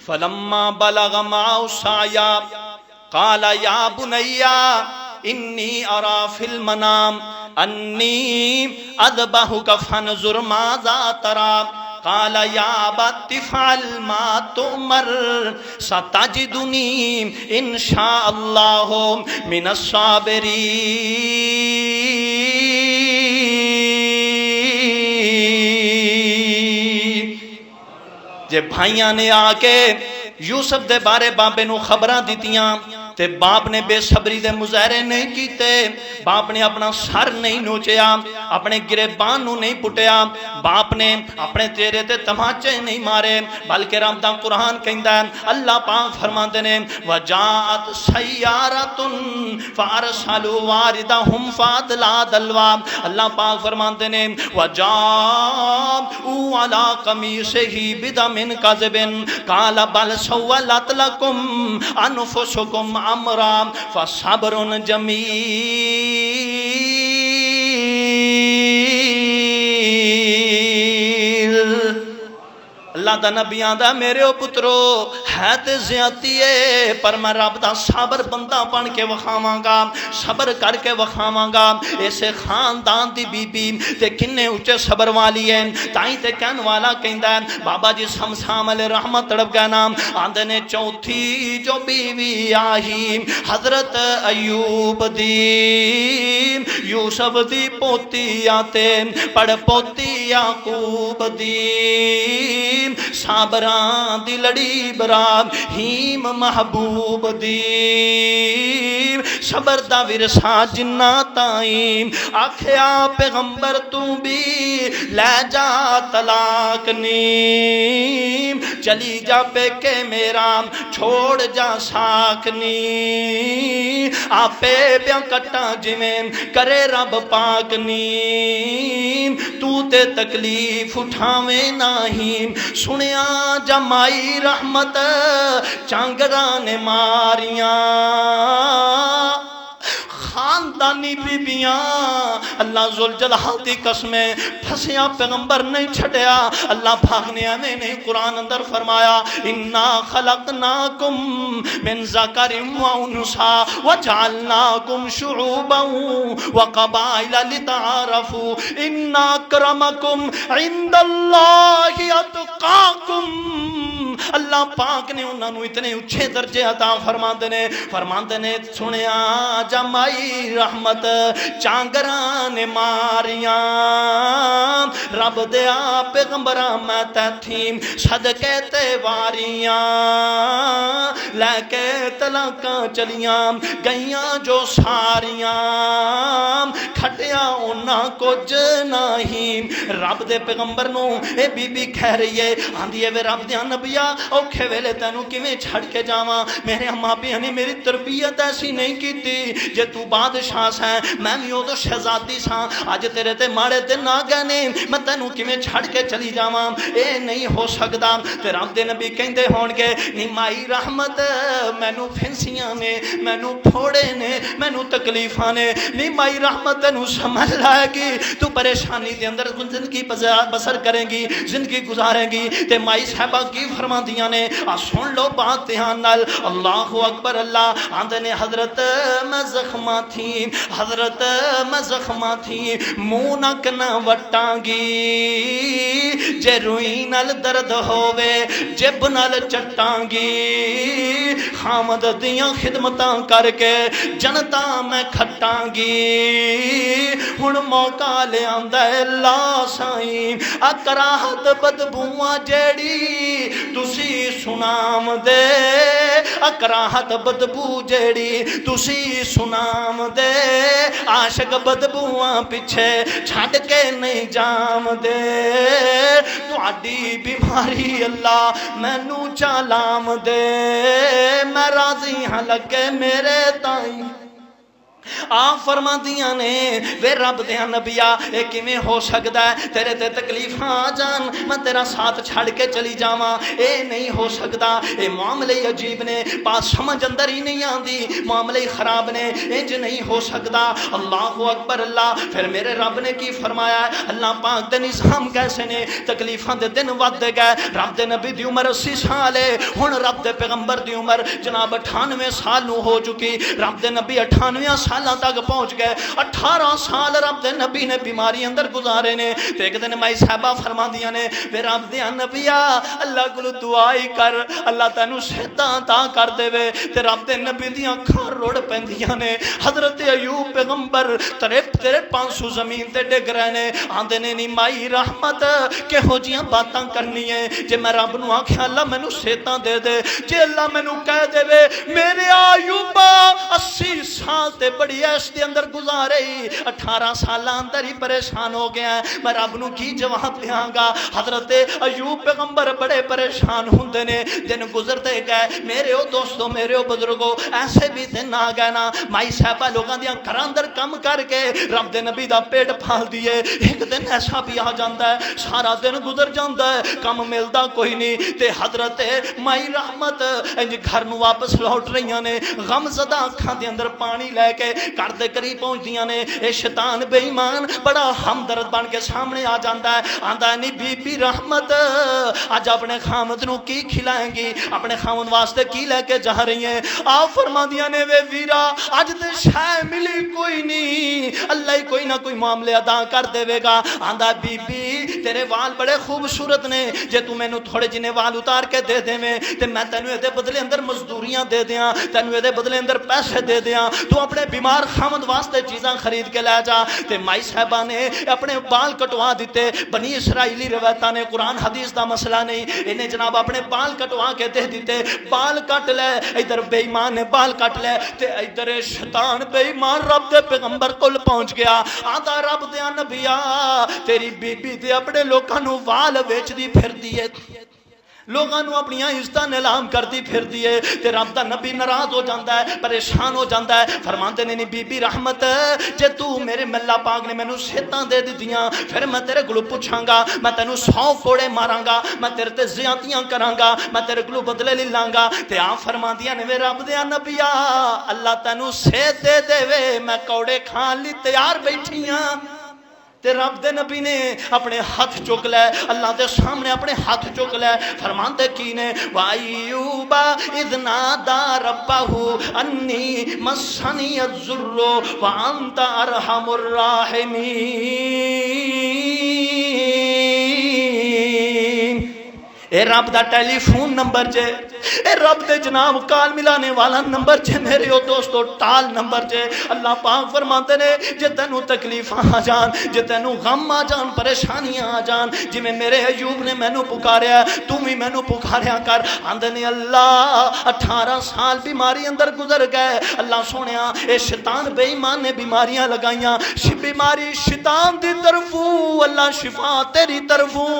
Speaker 1: فلما بلغ معه السعي قال يا بني انی ارا فی المنام انی اذبحک فانظر ماذا ترى قال یا ابت افعل ما تؤمر ستجدنی ان شاء اللہ من الصابرین۔ جے بھائیاں نے آ کے یوسف دے بارے بابے نو خبراں دیتیاں تے باپ نے بے صبری دے مظاہرے نہیں کیتے، باپ نے اپنا سر نہیں نوچیا، اپنے گریبان نو نہیں پٹیا، باپ نے اپنے چہرے تے تماچے نہیں مارے، بلکہ رب دا قرآن کہندا ہے، اللہ پاک فرماندے نے وجاءت سیارۃ فارسلوا واردہم فادلى دلوا، اللہ پاک فرماندے نے وجاءوا علی قمیصہ بدم کذب قال بل سولت لکم انفسکم امرا فصبر جمیل۔ اللہ دا نبی آندا میرے او پترو ہے تے زیادتی ہے پر میں رب دا صبر بندہ بن کے وکھاواں گا، صبر کر کے وکھاواں گا۔ ایسے خاندان دی بی بی تے کنے اونچے صبر والی ہے، تائیں تے کہن والا کہندا ہے بابا جی سمسام علیہ رحمت تڑپ گیا نام آندے نے چوتھی جو بیوی آئی حضرت ایوب دی، یوسف دی پوتی آتے پڑھ پوتی یعقوب دی، صابران دی لڑی ابراہیم محبوب دی، صبر دا ورثہ جنہ تائیں آکھیا پیغمبر تو بھی لے جا طلاق نیم، چلی جا پہ کے میرا چھوڑ جا ساکھ نیم، آپے بیاں کٹا جویں کرے رب پاک نیم، تو تے تکلیف اٹھاویں نہیں، سنیا جمائی رحمت چانگران ماریاں، خاندانی بیبیاں اللہ ذوالجلال دی قسمیں پھسیاں پیغمبر نہیں چھڑیا۔ اللہ پاک نے ہمیں نہیں قرآن اندر فرمایا انا خلقناکم من ذکر و انثى وجعلناکم شعوبا وقبائل لتعارفوا ان اکرمکم عند اللہ اتقاکم اللہ پاک نے انہوں نے اتنے اچھے درجے عطا فرماندے نے سنیا جمائی رحمت چانگران ماریاں رب دیا پیغمبراں میں تیتھیم صدقے تے واریاں لے کے طلاقاں چلیاں گئیاں جو ساریاں کھٹیا انہاں کچھ نہیں رب دے پیغمبر نو اے بی بی کہہ رہی ہے آندھی ہے وے رب دیا نبیا اوکھے ویلے تینوں کیویں چھڑ کے جاواں میرے ماں پیو نے میری تربیت ایسی نہیں کیتی جے تو بادشاہ سیں میں بھی ادو شہزادی ساں اج تیرے تے ماڑے دن آ گئے نے میں تینوں کیویں چھڑ کے چلی جاواں اے نہیں ہو سکدا تے رب دے نبی کہندے ہون گے نی مائی رحمت مینوں پھنسیاں نے مینوں پھوڑے نے مینوں تکلیفاں نے نی مائی رحمت تینوں سمجھ لائے گی تو پریشانی دے اندر زندگی بسر کریں گی زندگی گزاریں گی تے مائی صاحبہ کی فرماندیاں نے سن لو بات دھیان نال اللہ اکبر اللہ آندے نے حضرت میں زخمہ تھی حضرت میں زخمہ تھی منہ نک نہ وٹاں گی جے روئی نال درد ہووے جب نال چٹاں گی خامد دیاں خدمتاں کر کے جنتا میں کھٹاں گی ہن موقع لے آندا ہے لا سائیں اکراہت بدبواں جیڑی تسی سنام دے اکراہت بدبو جیڑی تسی سنام دے عاشق بدبواں پیچھے چھڈ کے نہیں جام دے تہاڈی بیماری اللہ مینوں چالام دے میں راضی ہاں لگے میرے تائیں آپ فرما دیاں نے وے رب دیاں نبیا اے کیویں ہو سکدا ہے تیرے تے تکلیفاں آ جان میں تیرا ساتھ چھڑ کے چلی جاواں اے نہیں ہو سکدا اے معاملے عجیب نے بات سمجھ اندر ہی نہیں آندی معاملے خراب نے انج نہیں ہو سکدا اللہ اکبر اللہ پھر میرے رب نے کی فرمایا ہے اللہ پاک دے نظام کیسے نے تکلیفاں دے دن ود گئے رب دے نبی دی عمر 80 سال ہے ہن رب دے پیغمبر دی عمر جناب 98 سال نو ہو چکی رب دے نبی 98 سالاں تک پہنچ گئے 18 سال رب دے نبی نے بیماری اندر گزارے نے تے ایک دن مائی صاحبہ فرماندیاں نے وے رب دے نبیا اللہ کول دعا ہی کر اللہ تینوں صحت عطا کر دے تے رب دے نبی دیاں اکھاں روڑ پیندیاں نے حضرت ایوب پیغمبر تڑپ 500 زمین تے ڈگ رہے نے آندے نے نی مائی رحمت کہو جیاں باتاں کرنی ہے جے میں رب نو آکھیا اللہ مینوں صحتاں دے دے جے اللہ مینوں کہہ دے میرے ایوب 80 سال تے بڑی عیش دے اندر گزارے 18 سالاں اندر ہی پریشان ہو گیا ہے میں رب نو کی جواب دیاں گا حضرت ایوب پیغمبر بڑے پریشان ہوندے نے دن گزرتے گئے میرے او دوستو میرے او بزرگو ایسے بھی دن آ گئے نا مائی صاحبہ لوگاں دیاں گھراں اندر کم کر کے رب دے نبی دا پیٹ پھال دیے ایک دن ایسا بھی آ جاندا ہے سارا دن گزر جاندا ہے کم ملدا کوئی نہیں تے حضرت مائی رحمت انج گھر نو واپس لوٹ رہیاں نے غم زدہ اکھاں دے اندر پانی لے کے گھر دے قریب پہنچ دیاں نے اے شیطان بے ایمان بڑا ہمدرد بن کے سامنے آ جاندا ہے آندا ہے نی بی بی رحمت اج اپنے خامد نو کی کھلائیں گی اپنے خامد واسطے کی لے کے جا رہی ہیں آپ فرماندیاں نے وے ویرا اج تے شے ملی کوئی نہیں اللہ ہی کوئی نہ کوئی معاملے ادا کر دے گا آندا بی بی تیرے وال بڑے خوبصورت نے جے تو مینوں تھوڑے جنے وال اتار کے دے دیویں تے میں تینوں دے بدلے اندر مزدوریاں دے دیاں تینوں دے بدلے اندر پیسے دے دیاں تو اپنے بیمار خامد واسطے چیزاں خرید کے لے جا تے مائی صاحبہ نے اپنے بال کٹوا دیتے بنی اسرائیلی روایتاں نے قرآن حدیث دا مسئلہ نہیں انہیں جناب اپنے بال کٹوا کے دے دیتے بال کٹ لے ادھر بے ایمان نے بال کٹ لے تے ادھر شیطان بے ایمان رب دے پیغمبر کول پہنچ گیا آندا رب دے نبیا تیری بی بی تے اپنے لوکاں نو وال ویچ دی پھر دیے لوگاں نو اپنی عزتاں نیلام کرتی پھر دیے تے رب دا نبی ناراض ہو جاندا ہے پریشان ہو جاندا ہے فرماندے نے بی بی رحمت جے تو میرے اللہ پاک نے مینوں صحتاں دے دتیاں پھر میں تیرے کولوں پوچھاں گا میں تینوں 100 کوڑے ماراں گا میں تیرے تے زیادتیاں کراں گا میں تیرے کولوں بدلے لے لاں گا تے آپ فرماندیاں نے رب دے نبیا اللہ تینوں صحت دے دے میں کوڑے کھان لئی تیار بیٹھی ہاں تے رب دے نبی نے اپنے ہاتھ چک لے اللہ دے سامنے اپنے ہاتھ چک لے فرماندے کی نے وَأَيُّوبَ إِذْ نَادَى رَبَّهُ أَنِّي مَسَّنِيَ الضُّرُّ وَأَنْتَ أَرْحَمُ الرَّاحِمِينَ اے رب دا ٹیلی فون نمبر جے، اے رب دے جناب کال ملانے والا نمبر جے میرے او دوستو ٹال نمبر جے۔ اللہ پاک فرماتے نے جے تینوں تکلیف آ جان، جے تینوں غم آ جان، پریشانیاں آ جان، جی میں میرے ایوب نے مینوں پکاریا تو بھی مینوں پکاریا کر۔ آندے نے اللہ 18 سال بیماری اندر گزر گئے، اللہ سونیا اے شیطان بے ایمان نے بیماریاں لگائیاں، بیماری شیطان دی طرفوں، اللہ شفا تیری طرفوں،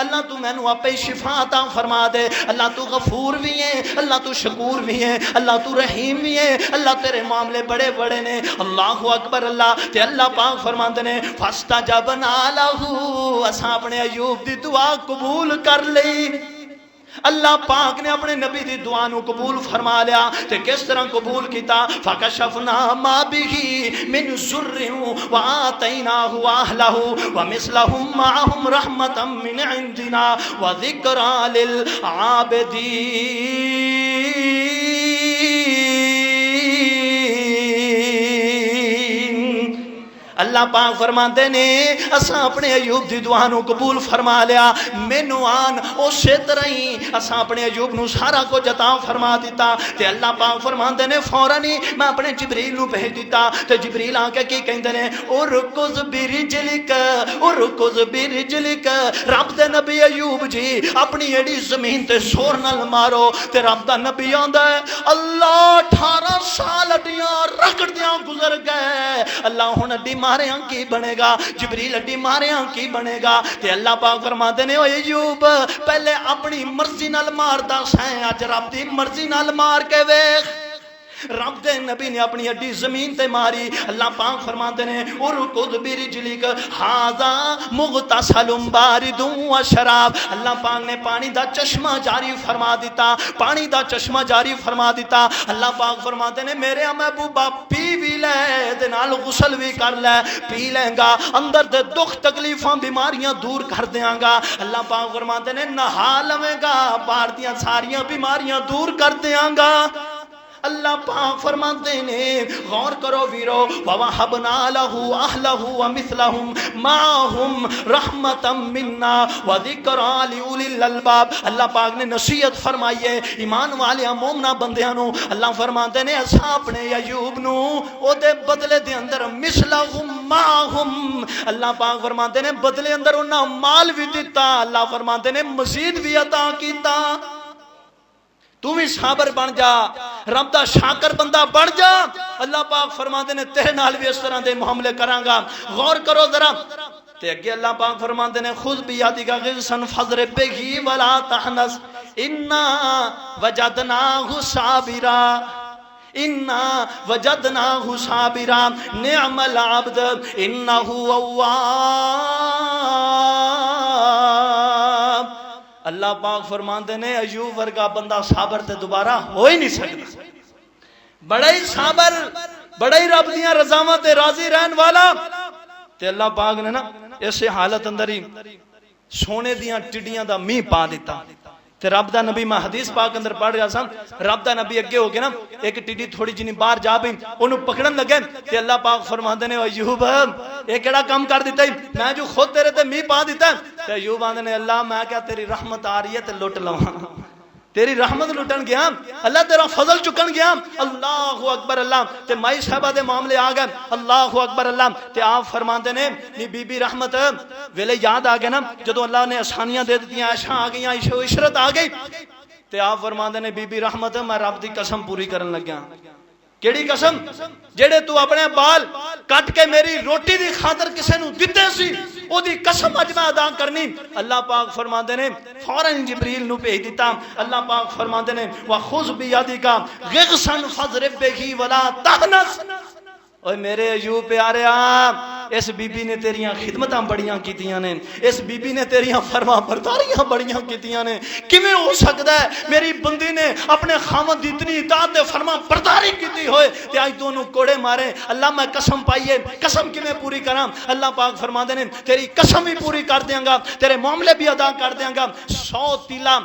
Speaker 1: اللہ تو میں نو اپے شفا عطا فرما دے۔ اللہ تو غفور بھی ہے، اللہ تو شکور بھی ہے، اللہ تو رحیم بھی ہے، اللہ تیرے معاملے بڑے بڑے نے۔ اللہ اکبر۔ اللہ تے اللہ پاک فرماندے نے فاستجبنا لہو، اساں اپنے ایوب دی دعا قبول کر لئی۔ اللہ پاک نے اپنے نبی دی دعا نو قبول فرما لیا تے کس طرح قبول کیتا؟ فکشفنا ما به من ضر وآتیناہ اہلہ ومثلہم معہم رحمتا من عندنا وذکرى للعابدین۔ اللہ پاک فرماندے نے اساں اپنے ایوب دی دعا نو قبول فرما لیا، مینوں آن اسی طرح ہی اساں اپنے ایوب نو سارا کچھ عطا فرما دیتا۔ تے اللہ پاک فرماندے نے فوراً ہی میں اپنے جبریل نو بھیج دیتا، تے جبریل آ کے کی کہندے نے ارکض برجلک، ارکض برجلک، رب دے نبی ایوب جی اپنی ایڑی زمین تے زور نال مارو۔ تے رب دا نبی آندا ہے اللہ 18 سال اڈیاں رگڑدیاں گزر گئے، اللہ ہن اڈی ماریاں کی بنے گا؟ جبریل اڈی ماریاں کی بنے گا؟ تے اللہ پاک فرماتے نے او ایوب پہلے اپنی مرضی نال ماردا سائیں، اج رب دی مرضی نال مار کے ویکھ۔ رب دے نبی نے اپنی اڈی زمین تے ماری۔ اللہ پاک فرماتے نے ارکض برجلک ھذا مغتسل بارد وشراب، اللہ پاک نے پانی دا چشمہ جاری فرما دیتا، پانی دا چشمہ جاری فرما دیتا۔ اللہ پاک فرماتے نے میرے محبوبہ پی بھی لے دے نال غسل بھی کر لے، پی لیں گا اندر دے دکھ تکلیفاں بیماریاں دور کر دیاں گا۔ اللہ پاک فرماتے نے نہا لویں گا باہر دیاں ساریاں بیماریاں دور کر دیاں گا۔ اللہ پاک فرماتے نے غور کرو ویرو وَوَهَبْنَا لَهُ أَهْلَهُ وَمِثْلَهُمْ مَعَهُمْ رَحْمَةً مِنَّا وَذِكْرَى لِأُولِي الْأَلْبَابِ۔ اللہ پاک نے نصیحت فرمائی ہے ایمان والے مومنا بندیاں نو۔ اللہ فرماتے نے اساں اپنے ایوب نو او دے بدلے دے اندر مثلہم معہم، اللہ پاک فرماتے نے بدلے اندر انہاں مال بھی دیتا، اللہ فرماتے نے مزید بھی عطا کیتا۔ تو بھی صابر بن جا، رب دا شاکر بندہ بن جا، اللہ پاک فرماتے نے تیرے نال بھی اس طرح دے معاملے کراں گا۔ غور کرو ذرا تے اگے اللہ پاک فرماتے نے خذ بیدک غصا فاضرب به ولا تحنث انا وجدناه صابرا، انا وجدناه صابرا نعم العبد انه اواب۔ اللہ پاک فرماندے نے ایوب ورگا بندہ صابر تے دوبارہ ہو ہی نہیں سکتا، بڑا ہی صابر، بڑا ہی رب دیاں رضامت تے راضی رہن والا۔ تے اللہ پاک نے نا اسے حالت اندر ہی سونے دیاں ٹڈیاں دا می پا دیتا۔ تے رب دا نبی میں حدیث پاک اندر پڑھ رہا سا، رب دا نبی اگے ہو کے نا ایک ٹڈی تھوڑی جنی باہر جا پئی انہوں پکڑن لگے تے اللہ پاک فرماندے نے ایوب اے کیڑا کام کر دیتا ہے، میں جو خود تیرے تے می پا دیتا ہے۔ تے ایوب آندے نے اللہ میں کیا تیری رحمت آ رہی ہے تے لٹ لواں، تیری رحمت لٹن گیا، اللہ تیرا فضل چکن گیا۔ اللہ اکبر۔ اللہ تے مائی صاحبہ دے معاملے آ گئے، اللہ اکبر۔ اللہ تے آپ فرماندے نے نی بی بی رحمت ویلے یاد آ گئے نا جدو اللہ نے آسانیاں دے دتیاں، عائشہ آ گئیاں، عشرت آ گئی، تے آپ فرماندے نے بی بی رحمت میں رب دی قسم پوری کرن لگیا۔ کیڑی قسم؟ جڑے تو اپنے بال کٹ کے میری روٹی دی خاطر کسے نو دتے سی او دی قسم اج میں ادا کرنی۔ اللہ پاک فرماندے نے فوراً جبریل نو بھیج دیتا۔ اللہ پاک فرماندے نے وَخُذْ بِيَدِكَ غِغْصًا فَاضْرِب بِهِ وَلَا تَحْنَثْ۔ اوے میرے ایوب پیاریا، اس بی بی نے تیریاں خدمتاں بڑیاں کیتیاں نے، اس بی بی نے تیریاں فرما برداریاں بڑیاں کیتیاں نے، کیویں ہو سکدا ہے میری بندی نے اپنے خاوند دی اتنی اطاعت تے فرما برداری کیتی ہوئے تے اج تو انہوں کوڑے مارے؟ اللہ میں قسم پائیے، قسم کیویں پوری کراں؟ اللہ پاک فرماندے نے تیری قسم بھی پوری کر دیاں گا، تیرے معاملے بھی ادا کر دیاں گا۔ 100 تیلا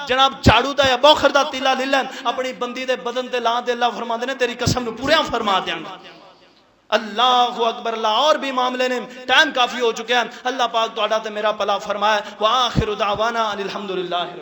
Speaker 1: جناب جھاڑو دا یا بوخر دا تیلا لے لین اپنی بندی دے بدن تے لا دے، اللہ فرماندے نے تیری قسم نو پورا فرما دیاں گا۔ اللہ اکبر اللہ. اور بھی معاملے نے ٹائم کافی ہو چکا ہے. اللہ پاک تو تے میرا پلا فرمائے. وآخر دعوانا الحمدللہ.